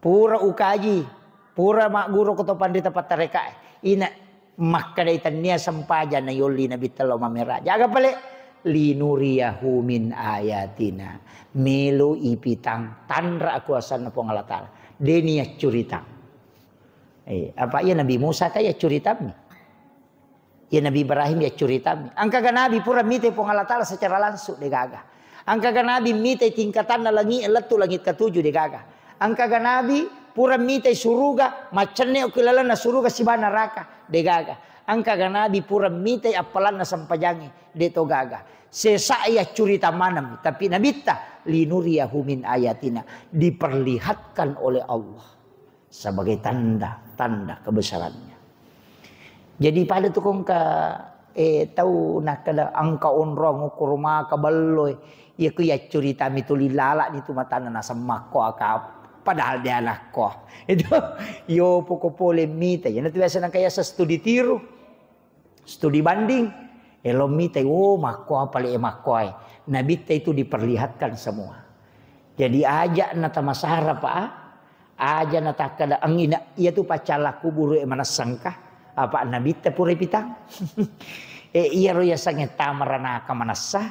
A: Pura ukaji. Pura mak guru kotopan di tempat tereka. Ina maka dari tanya sempaja na yoli Nabi telo mamer raja. Agak balik. Linuriyahu min ayatina melu ipitang tanra kuasa na pong Allah Ta'ala denia curitang apa ya Nabi Musa kaya curitang ni ya Nabi Ibrahim ya curitang ni angka Nabi pura mite pong Allah Ta'ala secara langsung de gaga angka Nabi mite tingkatan na langit letu langit ketujuh de gaga angka Nabi pura mite suruga macenne ukilala na suruga si bana neraka de gaga angka Nabi pura mite apalan na sampajangi de to gaga sesaya cerita manam tapi nabita linuriyahu min ayatina diperlihatkan oleh Allah sebagai tanda kebesarannya. Jadi pada tu kong ka tahu nak kada angka onrong ukur maka baloi ya ku ya cerita mituli lala itu matana na samako akap padahal dia anak ko itu yo poko pole mita ya nanti biasa nang kaya sa studi tiru studi banding elomite mako apa le makoy nabita itu diperlihatkan semua jadi aja nata masahara pa aja nata kada angina ia tu pacala kuburu mana sangka apa nabita pure pitang iya roya sange tamarana ka manasa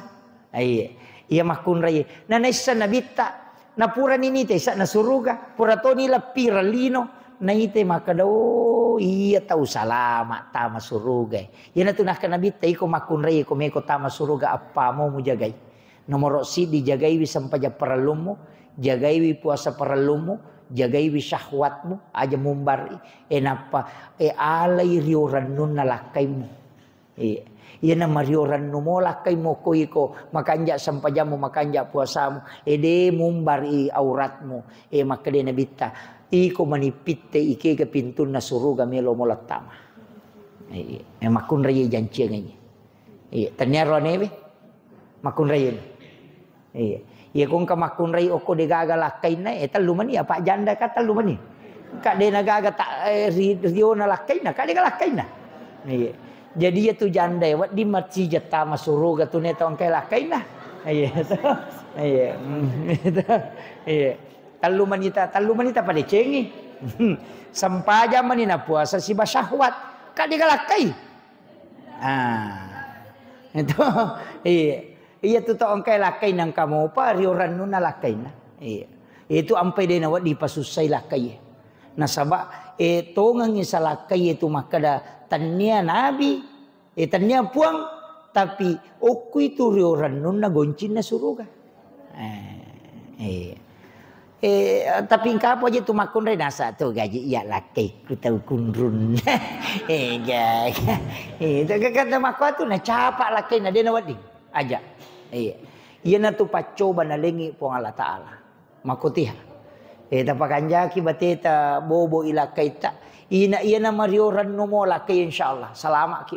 A: iya makun ray nanesa nabita na pura nini te sa na suruga pura to nila piralino na ite makadaw iya tahu salama tama suruga yan na tunah ka nabita iko makunray iko meko tama suruga apa mo jagay nomor si dijagay wi sampaja paralumo jagay wi puasa paralumo jagay wi syahwat mo aja mumbari enapa alay rioran nun nalakay mo yan na marioran no mo lakay mo ko iko makanja sampaja mo makanja puasa mo de mumbari aurat mo makade nabita iko manipitte ike ke pintun na suruga melo molat tama. Makun raya janci ngani. Tanya ronebe makun raya. Iya kung ka makun raya oko de gaga lakay na taluman ni apa janda ka taluman ni. Ka de nagaga ta rio na lakay na ka de lakay na. Jadi ya tu janda wat di masjid tama suruga tu ne tong kay lakay na. Iya. Taluman ita pada cengi. Sampaja manina puasa si basyahwat. Kadi galakay. Itu iya tu taong kay lakay nang kamu pa rioran nun na lakay na. Itu ampai din awat di pasusay lakay. Nasaba tongang isa lakay itu makada tanya nabi tanya puang tapi oku itu rioran nun na goncin na suruga. Tapi engkau aja tu makun re nasa tu gaji iya laki ku tahu kunrun. Itu kata makwa tu na capak laki na dia na wadi aja. Iya na tu pacoba na lengi pong Allah Ta'ala. Makutiha. Tapakanja kibati ta bobo ilakai ta. Iya na marioran no mo laki insyaallah. Salama ki.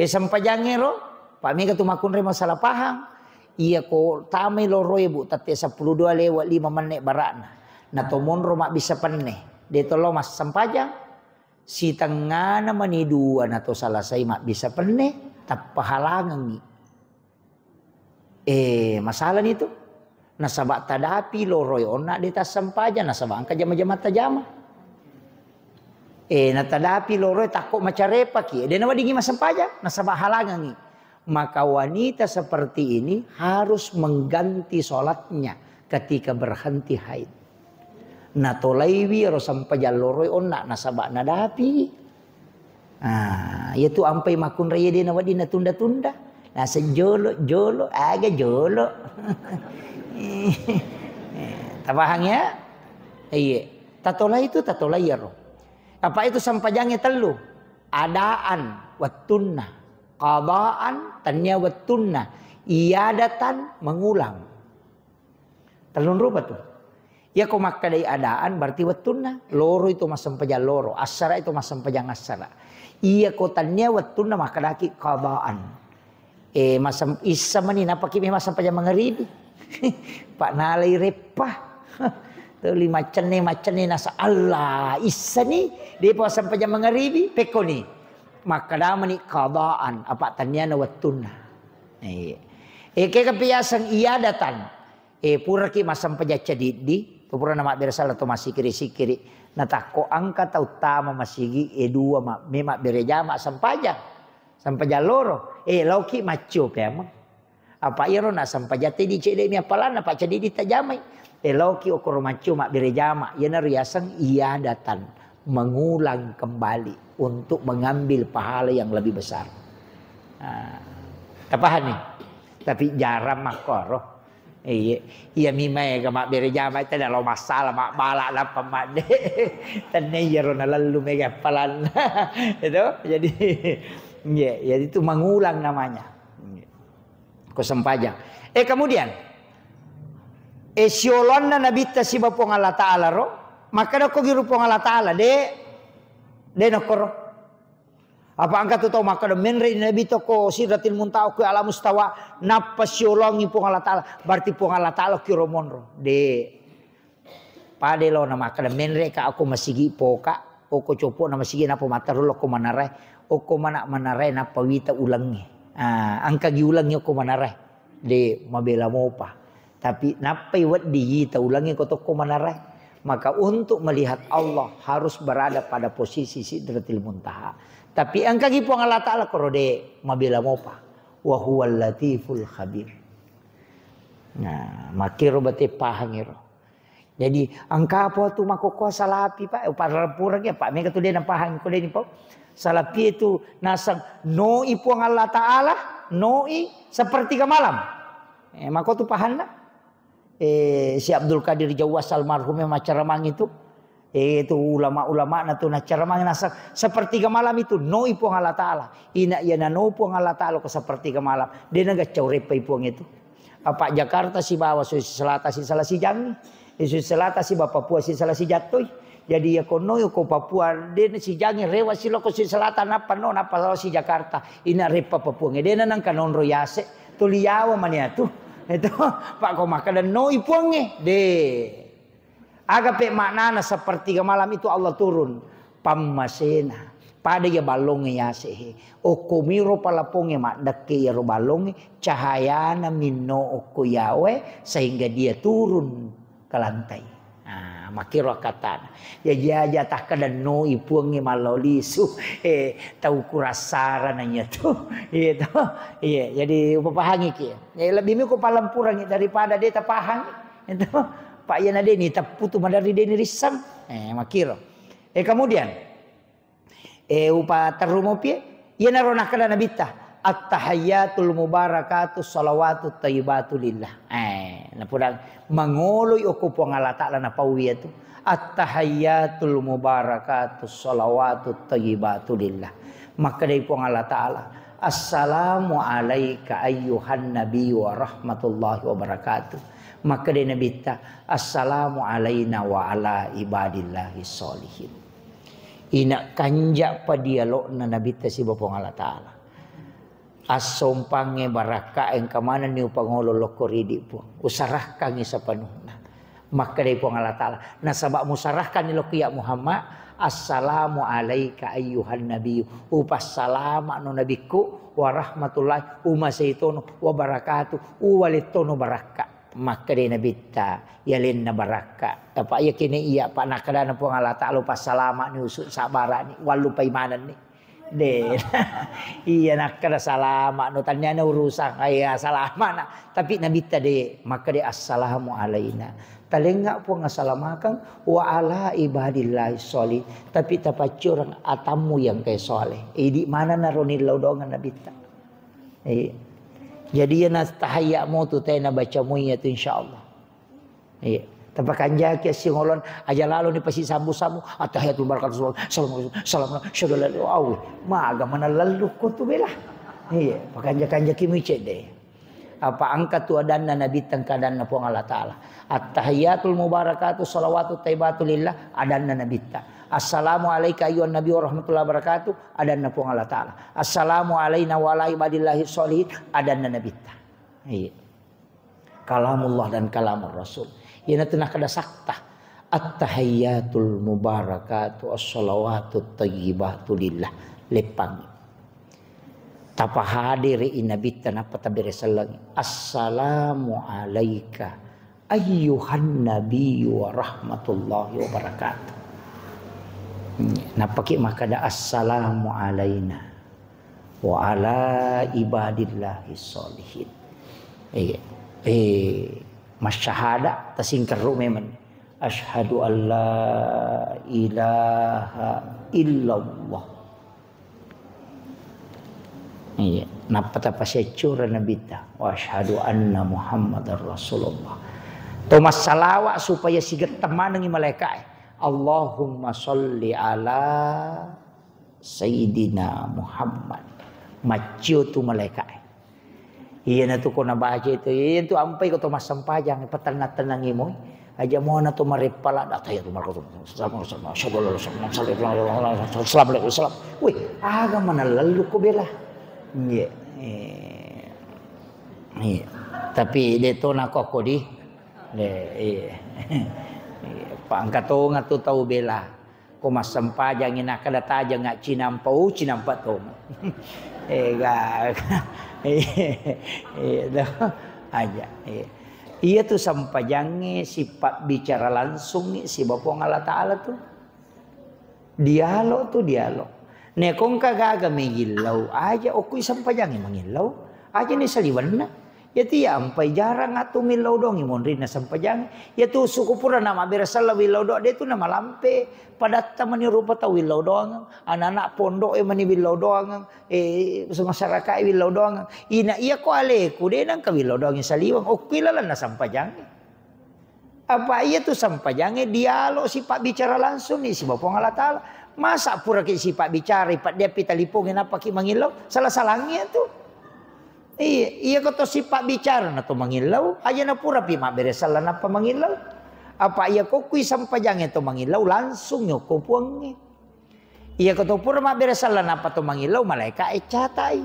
A: Sampajange ro pami ka tu makun re masalah pahang. Iya ko tamay loro ibu tate 12 lewat 5 menit barana. Na tomon mak bisa penne. Dito lo mas sampajang. Si tengah na manidua na to salasay mak bisa penne. Tap pahalangan ni. Masalah nito. Nasaba tadapi loroy ona di tas sampaja nasaba angka jama-jama tajama. Natadapi loroy takut macarepa ki. Dia nawa dingi masampaja nasaba halangan. Maka wanita seperti ini harus mengganti sholatnya ketika berhenti haid. Natolaiwi ro sampaja loroy ona nasaba nadapi. Yaitu ampai makun raya dia nawa dina tunda-tunda. Nah sejolo aga jolo. Tabahang ya? Iya. Tatolai itu tatolai ya roh. Apa itu sampajangnya telu? Adaan wattunna, qadaan tanya wattunna, iyadatan mengulang. Telun rupa tuh. Ya kau maka dari adaan berarti wattunna, loro itu mas sampaja loro, asara itu mas sampajang asara. Iya kau tanya wattunna maka daki qadaan. Masam isa manin apa kimi mas sampaja mengeribi. Pak nalai repah. Tu lima cene nasa Allah isa ni dia puasa sampai jam mengeribi peko ni. Maka dah meni qadaan apa tanya na wattuna. Ke kebiasaan iadatan. Pura ki masam paja cedidi tu pura nama bersala tu masih kiri natako angka tau tama masigi dua mak memak bereja mak sampaja loro lauki macu pemang. Apa iro na sampajate di cede mi apalan apa cedi di tajamai. Lauki okoro macu mak berejama. Ia riasang iadatan mengulang kembali untuk mengambil pahala yang lebih besar. Tapahan nih. Tapi jarang makoro. Iya mimai ke mak berejama itu adalah masalah mak balak lah pemade. Tane iro na lalu mega apalan. Itu jadi jadi itu mengulang namanya. Kesempajang. Kemudian siolon na nabita si bapong Allah Ta'ala ro. Maka na ko girupong Allah Ta'ala. De nakoro. Apa angka tu tahu maka na menre nabita ko sidratil muntaha ko ala mustawa. Napa siolongi pong Allah Ta'ala. Berarti pong Allah Ta'ala kiromon ro. De. Pade lo na maka na menre ka ako masigi po ka. O ko copo na masigi na po matarulo ko manaray. O ko manaray na pawita ulangi. Angka giulangnya ko manaray de mabela mo pa tapi napai wat di ulangi ko to ko manaray maka untuk melihat Allah harus berada pada posisi sidratil muntaha tapi angka gi po Allah Ta'ala ko de mabela mo pa wa huwal latiful khabir. Nah makiro bate pahangiro jadi angka apa tu makoko salapi pak para purang ya pak mega tu de na pahang ko de ni po. Salapi itu nasang noi puang Allah Ta'ala noi sepertiga malam. Maka tu paham nak? Si Abdul Qadir Jawas almarhum yang macaramang itu. Itu ulama-ulama na tu nacaramang nasang sepertiga malam itu noi puang Allah Ta'ala. Ina ya na no puang Allah Ta'ala ke sepertiga malam. Dia naga caurepai puang itu. Apa Jakarta si bawa Sulawesi Selatan si salah si jangi. Sulawesi Selatan si bawa Papua si salah si jatuh. Jadi ya kono yo ko Papua den si jangi rewa si loko si selatan apa no apa si Jakarta ina repa Papua ngedena nang kanon royase tuliawa mania tu itu pak ko makadan no ipuange de agape maknana sepertiga malam itu Allah turun pammasena pada ya balonge yase o komiro palaponge mak deke ya ro balonge cahayana minno oko yawe sehingga dia turun ke lantai. Makiro kata ya jatah kada no ipuangi malolisu tahu kurasara nanya tuh itu iya jadi papahangi ki ya lebih mi ko palampurang daripada dia tapahang itu pak yana de ni taputu madari de ni risam makiro kemudian upa tarumo pie yana rona kada nabita at-tahayyatul mubarakatus salawatut thayyibatu lillah. Na pudang mangoloy o kupo nga lata na pawiya to. At-tahayyatul mubarakatus salawatut thayyibatu lillah. Maka day po nga lata assalamu alayka ayyuhan nabi wa rahmatullahi wa barakatuh. Maka day nabita assalamu alayna wa ala ibadillahi sholihin. Ina kanja pa dialog na nabita si Bapa nga Ta'ala. Asompange baraka ang kamanan ni Pangulo Lokoridi po. Usarahkan sa panunan. Maka day po nga Ta'ala. Nasaba musarahkan ni Lokiya Muhammad. Assalamu alayka ayyuhan nabiyu. Upassalama no nabiku. Wa rahmatullahi umasaitono wa barakatuh. Uwalitono baraka. maka dia nabita yalin na baraka apa ya kini iya pak nakada na po Allah Ta'ala pas salama ni usut sabara ni walu paimanan ni de iya nakada salama no tanya na urusan ay salama na tapi nabita de maka dia assalamu alaina talenga po nga salamakan wa ala ibadillahi sholih tapi tapacurang atamu yang kay soleh di mana naronin laudongan nabita jadi na tahayya mo tu tayo na baca mo iya tu insyaallah. Iya. Tapakan jaki singolon aja lalu ni pasi sambu-sambu atahiyatul barakatuh salam syadallahu aw maaga manalalu ko tu bela. Iya, pakan jaki mi cede. Apa angkat tu adanna nabi tangkadanna po Allah Taala. At-tahiyatul mubarakatuh shalawatut thayyibatul lillah adanna nabi ta. Assalamu alayka ayyuhan nabi wa rahmatullahi wabarakatuh adanna po Allah Taala. Assalamu alayna wa ala ibadillahi sholihin adanna nabi ta. Iya. Kalamullah dan kalamur rasul. Yana tunah kada sakta. At-tahiyatul mubarakatuh as-shalawatut thayyibatu lillah lepang. Tapa hadir nabi tanapa tabire salagi. Assalamu alayka ayyuhan nabi wa rahmatullahi wabarakatuh. Napaki makada assalamu alaina wa ala ibadillahi sholihin. Masyahada tasingkar rumeman. Asyhadu an la ilaha illallah. Iya, napata pasyacura nabita wa asyhadu anna muhammadar rasulullah. Tomas salawat supaya sigat teman dengan malaikat. Allahumma sholli ala Sayyidina Muhammad. Macio tu malaikat. Iya na tu ko na baca itu. Iya tu ampai ko to mas sampajang patanat-tanangi mo. Aja mo na to maripala datay tu marko. Salam. Wih, aga manalalu ko bela. Iya. Iya. Tapi dito na ko di. Iya. Pangkato nga to tau bela. Ko mas sampajang inakadataja nga cinampau to. Aja. Iya tuh sampajangnya sifat bicara langsung si Bapa Allah Ta'ala tuh. Dialog. Nekong kagaga mengilau aja okui sampajangnya mengilau aja nih saliwan na. Ya tiya ampai jarang atu milau dong imon rina sampajang. Ya tu suku pura nama berasal wilau dong dia tu nama lampe pada tamani rupa tau wilau doang. Anak-anak pondok mani wilau doang. Masyarakat wilau doang. Ina iya ko aleku dia nang ka wilau doang saliwang. Okui lalan na sampajang. Apa iya tu sampajangnya dialog sifat bicara langsung nih si Bapa Allah Ta'ala. Masa pura ki sifat bicara ipat dia pitalipungin apa ki mangilau salah-salangnya tuh. Iya kata sifat bicara na to mangilaw aja na pura pi maberesal na pa mangilaw apa iya ko kui sampajang to mangilaw langsung nyo ko puang iya kata pura maberesal na pa to mangilaw malaikat catai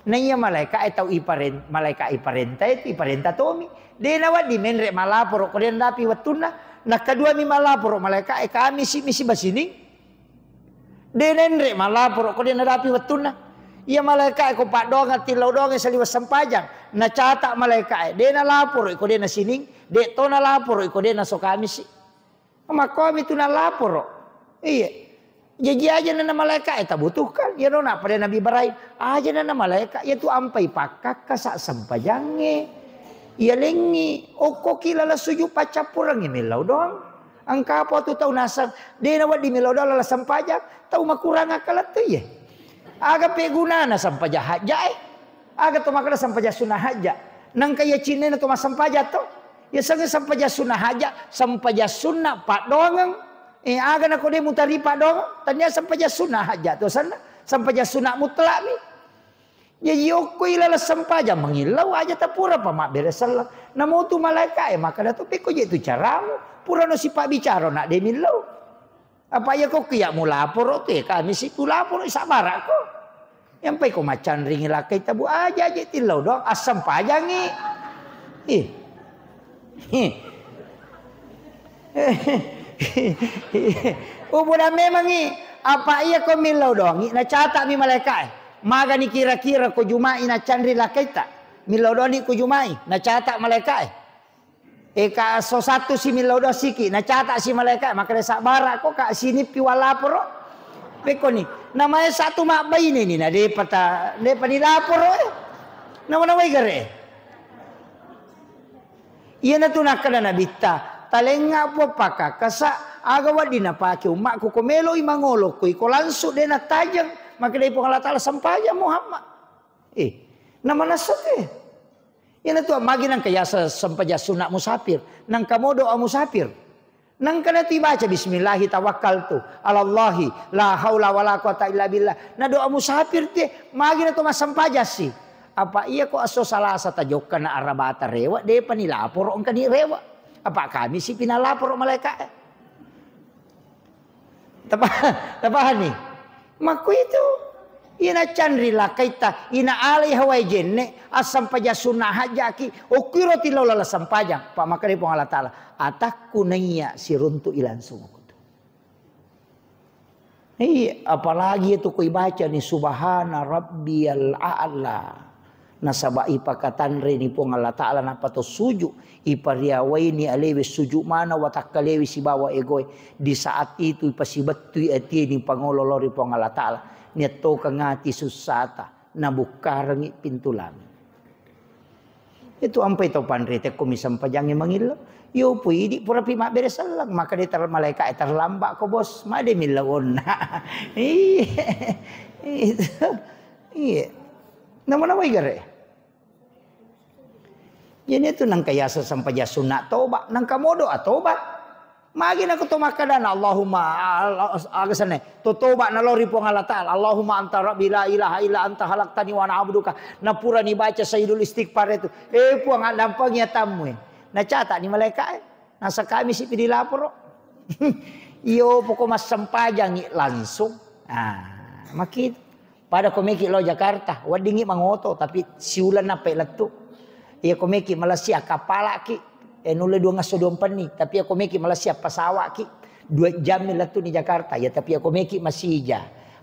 A: na iya malaikat tau iparenta to mi de nawa di menre malapor ko den dapi watuna na kadua mi malapor malaikat kami misi basining de nenre malapor ko den dapi watuna. Ia malaikat ko pak dong tilau dong saliwas sampajang na catak malaikat dia na lapor iko dia na sining de to na lapor iko dia na sokamisi maka kami tu na lapor iya jadi aja na malaikat tak butuhkan ya nona pada nabi barai aja na malaikat ya tu ampai pakak kasak sampajange ia lengi oko kilala suju pacapurang milau dong angka apa tu tau nasang dia na wadi milau dong la sampajang tau makurang akalat tu ya. Aga peguna na sampaja haja aga to makala sampaja sunah haja nang kaya cine na to masampaja to ya sange sampaja sunah haja sampaja sunah pak doang aga na ko de mutari pak doang tanya sampaja sunah haja to sana sampaja sunah mutlak ni ya yoko ilala sampaja mengilau aja ta pura pa mak beresal namo tu malaikat maka da to peko je tu caramu pura no sipak bicara nak de milau. Apa ya kok kiyak mu lapor te kami si tu lapor sabar ko. Yang pai ko macan ringi lakai tabu aja tilau dong asam pajangi. Ubuda memang apa iya ko milau dong na catak mi malaikat. Maga ni kira-kira ko jumai na candri lakai ta. Milau dong ni ko jumai na catak malaikat. Ka so satu si milodo siki na catak si malaikat maka dia sabara kok kak sini piwalapor. Beko ni namanya satu mak bayi ni na de pata de panilapor nama gare. Iya na tunakana na bitta talenga po paka kasa agawa dinapake umak ko komelo imangolo ko ikolansu de na tajang maka dia po Allah Taala sampaya Muhammad. Nama nasake. Yan ito magi nang kaya sa sampaja sunnah musafir nang kamodo ang musafir nang kana tibaca bismillahi tawakkaltu alallahi la haula wala quwata illa billah na doa musafir ti magi na to masampaja si apa iya ko aso salah sa tajok kana arabata rewa de panilapor ang kani rewa apa kami si pinalapor malaikat tapahan ni maku itu ina chandrila kaita ina alai hawai jenne asam paja sunnah hajaki ukiro tilo lala sampajang pak makari pong Allah Taala atak kunaiya siruntu ilan sumukutu. Apalagi itu kui baca ni subhana rabbiyal a'la nasaba ipakatan ni pong Allah Taala napato suju ipariawaini alewi suju mana watakalewi si bawa egoy di saat itu ipasibetui etini pangololori pong Allah Taala neto kangati susata nabukarangi pintu langit. Itu ampai to panrete komisam pajangi mangilo. Yo pui di pura pi mak beres lang maka di tar malaikat terlambak ko bos made milawon. Iya. Nama-nama igare. Jadi itu nang kaya sampaja sunat tobat nang kamodo atobat. Magi na kuto makadan Allahumma agasane totoba na lori po Allah Taala Allahumma anta rabbi la ilaha illa anta khalaqtani wa na'buduka na pura ni baca sayyidul istighfar itu po ang dampangnya tamu na catat ni malaikat nasa kami si pinilapor iyo poko mas sampajang langsung makit pada komeki lo Jakarta wadingi mangoto tapi siulan na pelatu iya komeki Malaysia kapala ki nule dua ngaso dompani tapi aku meki malah siap pasawak ki 2 jam tu di Jakarta ya tapi aku meki masih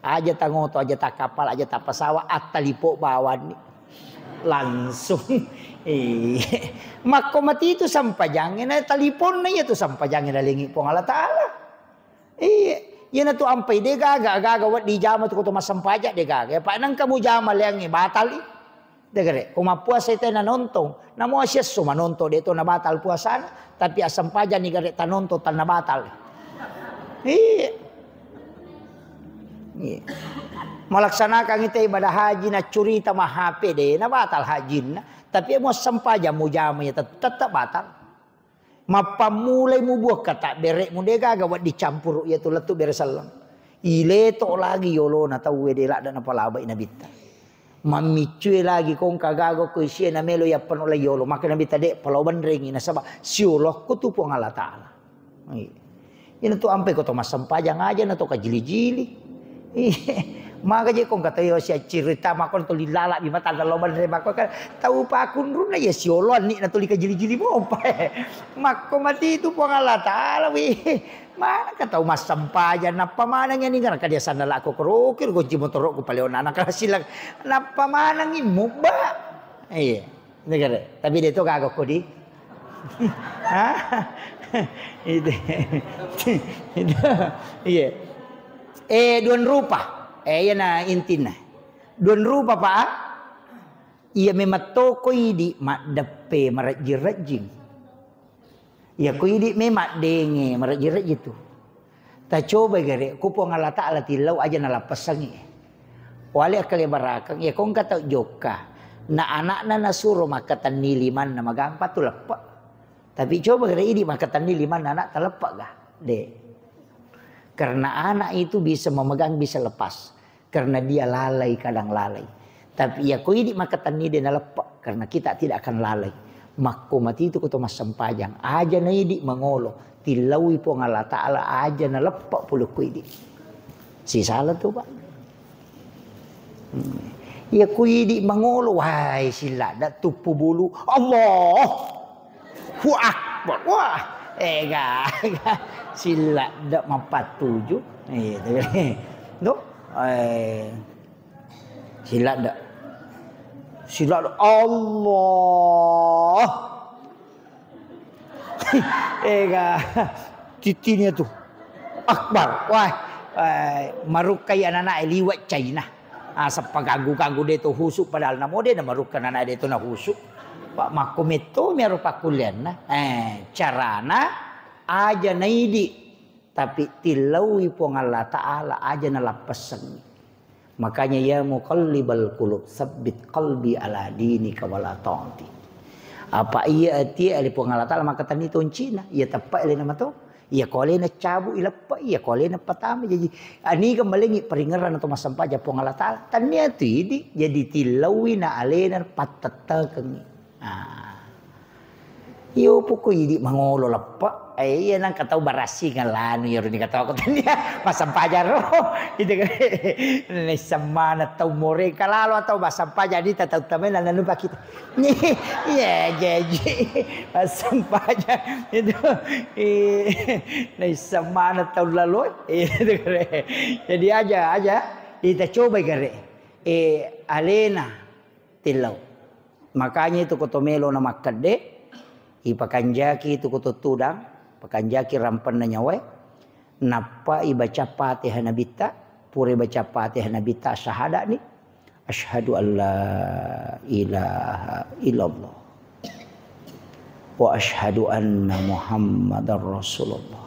A: aja tangoto aja tak kapal aja tak pasawak atalipo bawan langsung mako mati itu sampajangin na telepon na itu sampajangin na lingi pong Allah Taala yan na to ampay de gaga wat di jama to ko masampaja de gaga pa nang kamu jama leangi batal Degere, kung mapuasa ito na nontong, namo siya sumanonto dito na batal puasan, tapi asam paja ni gare tanonto tan na batal. Malaksanakan ito ibadah haji na curita mahape de na batal haji na, tapi mo sampaja mo jama ya tetap batal. Mapamulay mo buah kata bere mo de gagawat dicampur ya tu letu bere salam. Ileto lagi yolo na tawe de lak na palabay na bitta. Mamicue lagi kong kagago ko siya na melo ya panola yolo maka nabi tade palawan ringi na saba siuloh ko tu po ng Allah Taala. Yan to ampe ko to masampajang aja na to kajili-jili. Maka je kong katayo siya cerita makon to lilala di mata dalawan rin mako kan tahu pa kun ru na ya siolon ni na to kajili-jili mo pa. Mako mati tu po ng Allah Taala wi. Mana ka tahu mas sampajan na pamanang yan nga kadia sanala ko krokir ko motor ko paleon anak silang na pamanang mo ba negara tapi dito gago ko di iya duan rupa yan na intina duan rupa pa iya memato ko di makdape marajirajing ya ko hindi may madenge marajira gitu. Ta coba gare ko po Allah Taala tilaw aja nalapasangi. Wali akali barakang ya kung kata joka na anak na nasuro makatan niliman na magampa tulapa. Tapi coba gare ini makatan niliman na anak talapa ga. De. Karena anak itu bisa memegang bisa lepas. Karena dia lalai kadang lalai. Tapi ya ko hindi makatan ni de nalapa karena kita tidak akan lalai. Mako mati itu kuto mas sampajang aja na idi mangolo tilawi po ng Allah Taala aja na lepak puluk ko idi si salah tu pak ya ku idi mangolo wahai sila da tupu bulu Allah hu akbar wah ga sila da 47 no sila da sila Allah titinya tuh akbar. Wah, marukai anak-anak liwat China. Sampai ganggu-ganggu dia tu husuk padahal nama dia marukan anak dia tu na husuk. Pak makum itu meru pakulian nah. Carana aja naidi tapi tilawi pun Allah Ta'ala aja nalapasan. Makanya ya muqallibal qulub sabbit qalbi ala dinika wala ta'ati. Apa iya ati ali pun Allah Ta'ala maka tani tu Cina ia tepat ile nama tu. Ia kole na cabu ilapa ia kole na patama jadi ani kemalingi peringaran atau masampa ja pun Allah Ta'ala. Tania tu jadi tilawi na alena patatakeng. Yo pokok idi mangolo lapa. Iya nang katau barasi ngalanu yo ni katau ko tanya masam pajar itu kan ni semana tau more kalalo atau masam pajar di tatau tamen nanu pakita ya jeje masam pajar itu ni semana tau lalu itu kan jadi aja kita coba gare alena tilau makanya itu kotomelo nama kade ipakanjaki itu kototudang pakanjaki rampan na nyawa napa ibaca Fatihah nabita pure baca Fatihah nabita syahada ni asyhadu alla ilaha illallah wa asyhadu anna muhammadar rasulullah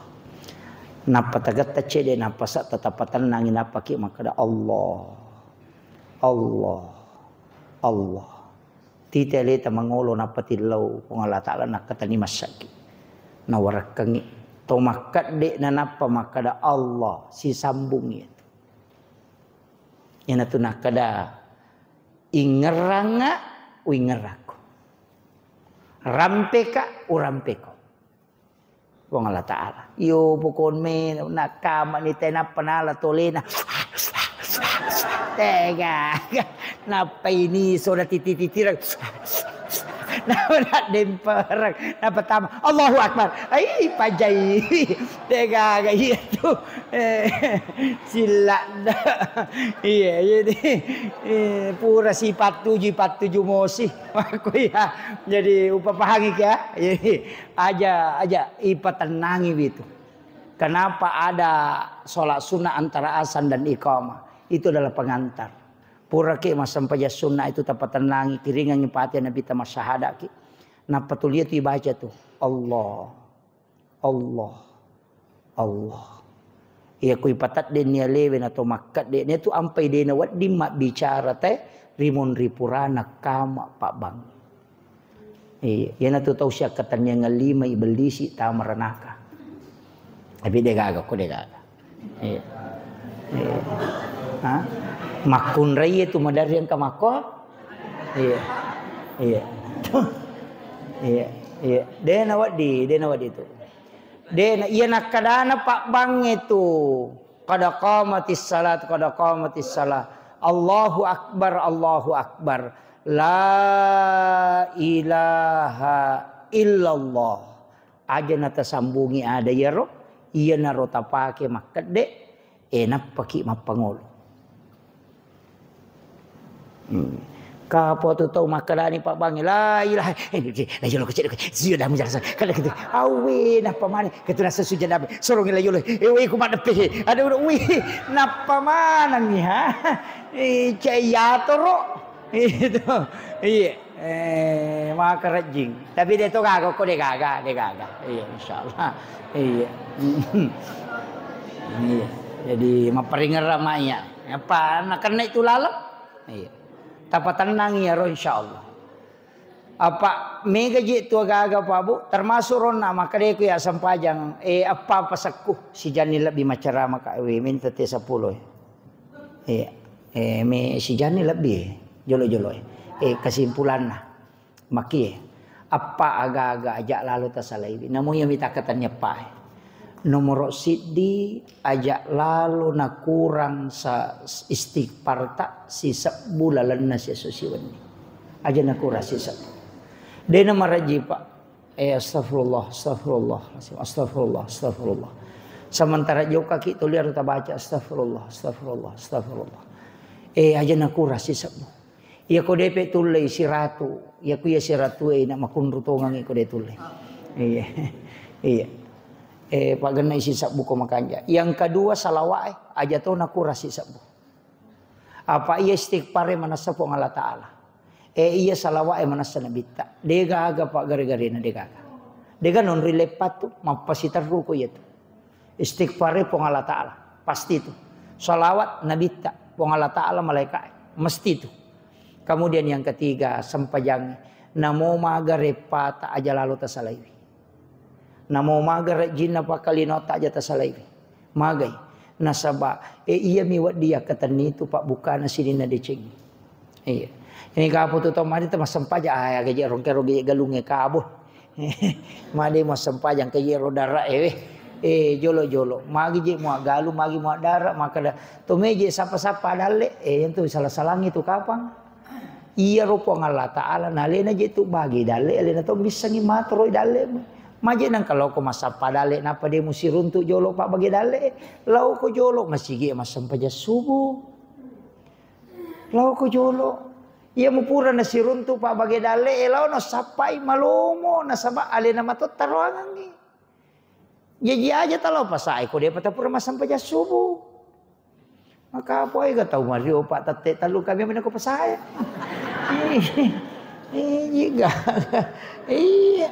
A: napa tagat tacede napa sa tatapatan nangin napa ki maka Allah titele ta mangolo napa tilau Allah Ta'ala nakatani masaki na warakangi to makat de na napa makada Allah si sambung itu yana tu nakada ingeranga uingerako rampeka urampeko wong Allah Ta'ala yo pokon me nakama ni tena panala tolena tega napa ini sudah titi-titiran nak demperang nak pertama Allahu Akbar ai pajai tega gaya tu silap dah iya jadi pura sifat 47 mosi aku ya jadi upa pahangi ya jadi aja ipa tenangi gitu kenapa ada sholat sunnah antara azan dan iqamah itu adalah pengantar pura ke sampai sunnah itu tapat tenangi kiringan nyepati nabi tamas syahadat ki napa tu lihat baca tu Allah ia kui patat den nia lewen atau makat den itu ampai den wat di mak bicara teh rimun ripurana kama pak bang iya tu tahu syakatan yang ngelima iblis ta merenaka tapi dia gagak ko dia gagak ha makun raya tu madari yang kamako iya dena wadi itu dena iya nakadana pak bang itu qad qamatis salat Allahu akbar la ilaha illallah aja nata sambungi ada ya ro iya naro tapake makade enak paki mapangol Kapo tu tahu makanan ni Pak Bang la ilaha la yolo kecil sudah menjelaskan kada gitu awe napa mana kita rasa sujud nabi sorong la yolo ku mak depe ada wi napa mana ni ha caya toro itu iya maka rajing tapi dia tu gagak kok dia gagak iya insyaallah iya jadi maperingar ramanya apa nak kena itu lalat iya tapat tenang ya roh insyaallah apa mega je tu agak apa bu termasuk rona maka dia ku ya sampajang apa pasakku si jani lebih macara maka minta te 10 me si jani lebih jolo kesimpulan lah maki apa agak-agak ajak lalu tasalai namun yang minta katanya pak nomor sidi ajak lalu na kurang sa istighfar tak sisa bulalan na siya susiwan ni aja na kurang sisa dena maraji pak astagfirullah sementara jauh kaki tu liar ta baca astagfirullah aja na kurang sisa iya ko depe tulay si ratu iya ko iya si ratu nak makun rutongang ko de tulay Iya. Iya. Pak gena isi sabbu ko makanja. Yang kedua salawat aja to na kurasi sabbu. Apa iya istighfar manasa po Allah Taala. Iya salawat manasa nabita. Dega aga pak gare-gare na dega. Dega non rilepat tu mapasitar ruko itu. Istighfar po Allah Taala pasti itu. Salawat nabita po Allah Taala malaikat mesti itu. Kemudian yang ketiga sempajang namo magare pata aja lalu tasalaiwi. Namo magar jinna pakalino ta aja tasalaiwi. Magai nasaba iya miwat dia katani itu pak bukana sidina deceng. Iya. Ini kapo tu mari ta masampaja aya gaji rongke galunge kabo. Made mo sampajang kaya rodara jolo-jolo. Magi je mo galu magi mo dara maka to meje sapa-sapa dalle itu salah-salang itu kapang. Iya rupo Allah Taala nalena je tu bagi dalle alena to bisa ngimatro dalle. Maje nang kalau ko masapa dale napa dia musi runtuk jolo pak bagi dale lau ko jolo masigi masampaja subuh lau ko jolo ia mupura nasi runtuk pak bagi dale lau no sapai malomo nasaba ale nama to taruangan ni jadi aja talau pasai ko dia patapura masampaja subuh maka apa ai tahu Mario pak tate talu kami mana ko pasai iya iya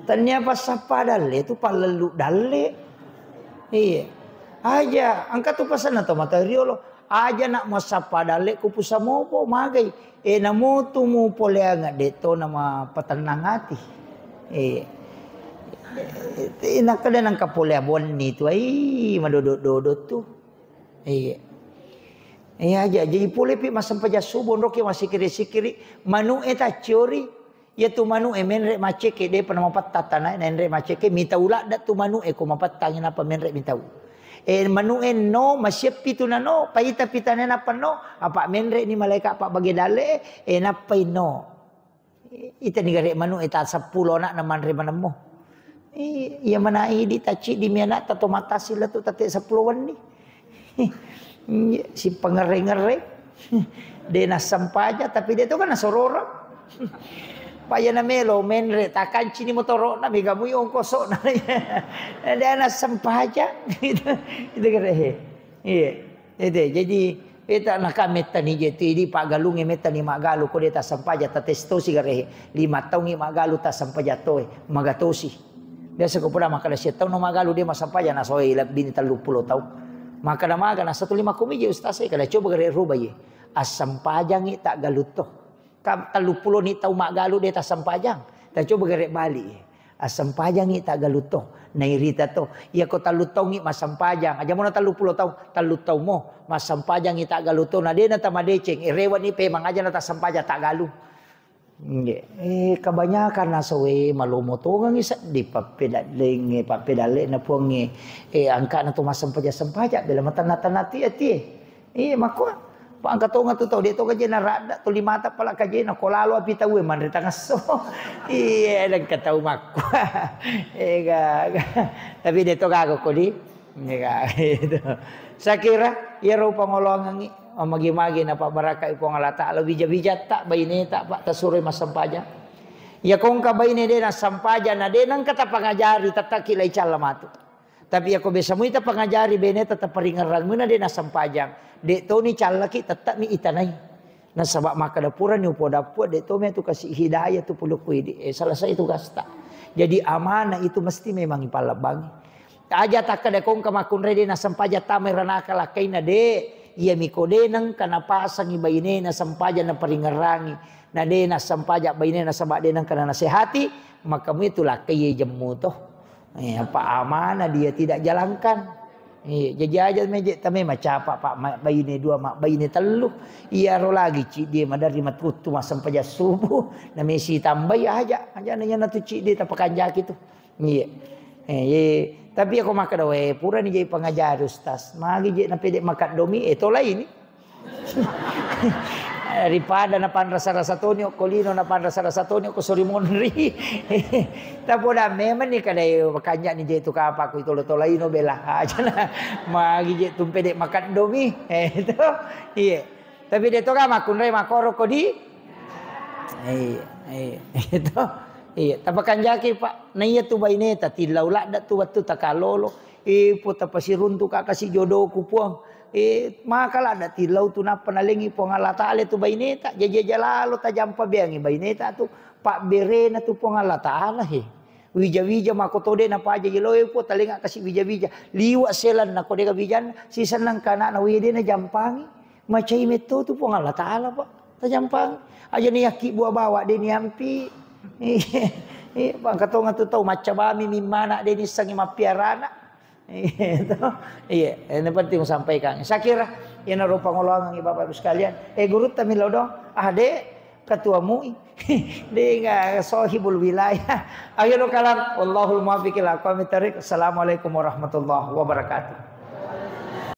A: ternyata sapa dale itu palelu dale. Iya. Aja angkat tu pasan atau material aja nak mau sapa dale kupu samopo magai. Namo tu mu poleanga deto nama petenang hati. Iya. Nak kada nang kapolea bonni tu ai madodot-dodot tu. Iya. Iya aja jadi pole pi masam paja subon roki masih kiri-kiri manu eta ciori ya tu manu menrek maceke de pernah mapat tatana menrek maceke minta ulah dak tu manu ko mapat tangin apa menrek minta manu no masyepi tu nano paita pitane napa no apa menrek ni malaikat apa bagi dale napa no ita ni gare manu eta 10 nak na manre manemo iya mana di taci di miana tato mata sila tu tate 10 wani si pengere-ngere dia na sampaja tapi dia tu kan sorora paya na melo menre takan cini motoro na mega mu yung kosok na dia na sampaja itu kare iya itu jadi eta nakameta ni jeti di pagalungi meta ni magalu ko deta sampaja ta testosi gare 5 taong ni magalu ta sampaja toy magatosi biasa ko pula makala 7 taong no magalu dia masampaja na soy labini 30 taong maka na maga na 1.5 kumiji ustaz kada coba gare rubaye asampajang ita galuto kam 30 ni tau mak galu dia ta sampajang ta coba gare bali asampajang ita galuto nairita to ya ko talutong ni masampajang aja mo na 30 taw talutaw mo masampajang ita galuto na dia na ta madeceng rewan ni pe mangaja na ta sampaja ta galu kebanyakan na sowe malumo to ngang isa di papedaling papedale na puang angka na to masampaja bila mata-nati ati mako pa angka to nga to dia to kaje na rada to limata pala kaje na kolalo api tawe man rita ngaso nagkataw mako tapi dito gago ko di sakira yero pangolongan magi-magi na pabaraka ipong Allah Ta'ala bija-bija tak bayine tak pak tasuri masampaja ya kung kabayine de na sampaja na de nang kata pangajari tatakilay calamatu tapi ako besa mo ita pangajari bene tata paringaran mo na de na sampajang de to ni calaki tatak mi itanay na sabak makadapuran ni upo-dapo de to me tu kasih hidayah tu pulukuy di salah sa itu gasta jadi amanah itu mesti memang ipalabang aja takada kung kamakunre de na sampaja tamay ranaka lakay na de iya mikode nang kanapasang ibayine na sampaja na paringarangi na de na sampaja bayine na sabak de nang kana nasihati maka mo itulah kay jemu to apa amanah dia tidak jalankan jadi aja meje tame macapa pak bayine 2 mak bayine 3 iya ro lagi ci dia madari matkutu masampaja subuh na mesi tambay aja nanya na tu ci dia tapakanja kitu tapi ako makadawe pura ni jay pangajar ustaz magi jay na pede makat domi ito lain daripada na panrasa-rasa tonyo kolino na panrasa-rasa tonyo ko sorimonri tapo na memang ni kadai kanya ni jay to kapa ko ito laino bela aja na magi jay tum pede makat domi ito iya tapi dito ka makunray makoro ko di ito Iya, tapakan jaki Pak. Naya tu baineta tilau la da tu watu takalolo. Po tapasirun tu kakasi jodoh ku puang. Makala da tilau tu na panalingi puang Allah Ta'ala tu baineta. Jajalalo tajampa biangi baineta tu. Pak berena tu puang Allah Ta'ala he. Wija-wija makotode na pa aja jeloy po talinga kasi wija-wija. Liwa selan na kodega wijan. Sisan nang kana na wide na jampangi. Macai meto tu puang Allah Ta'ala Pak. Tajampangi. Aja ni yaki buah bawa dia ni ampi. Bang katong tu tahu macam bami mimana dia ni sangi mapiarana. Iya, ini penting sampaikan. Saya kira yang naruh pangolongan Bapak Ibu sekalian. Guru tamil dong. Dek ketua MUI. Dia enggak sahibul wilayah. Akhirul kalam. Wallahul muwaffiq ila aqwamit thoriq. Assalamualaikum warahmatullahi wabarakatuh.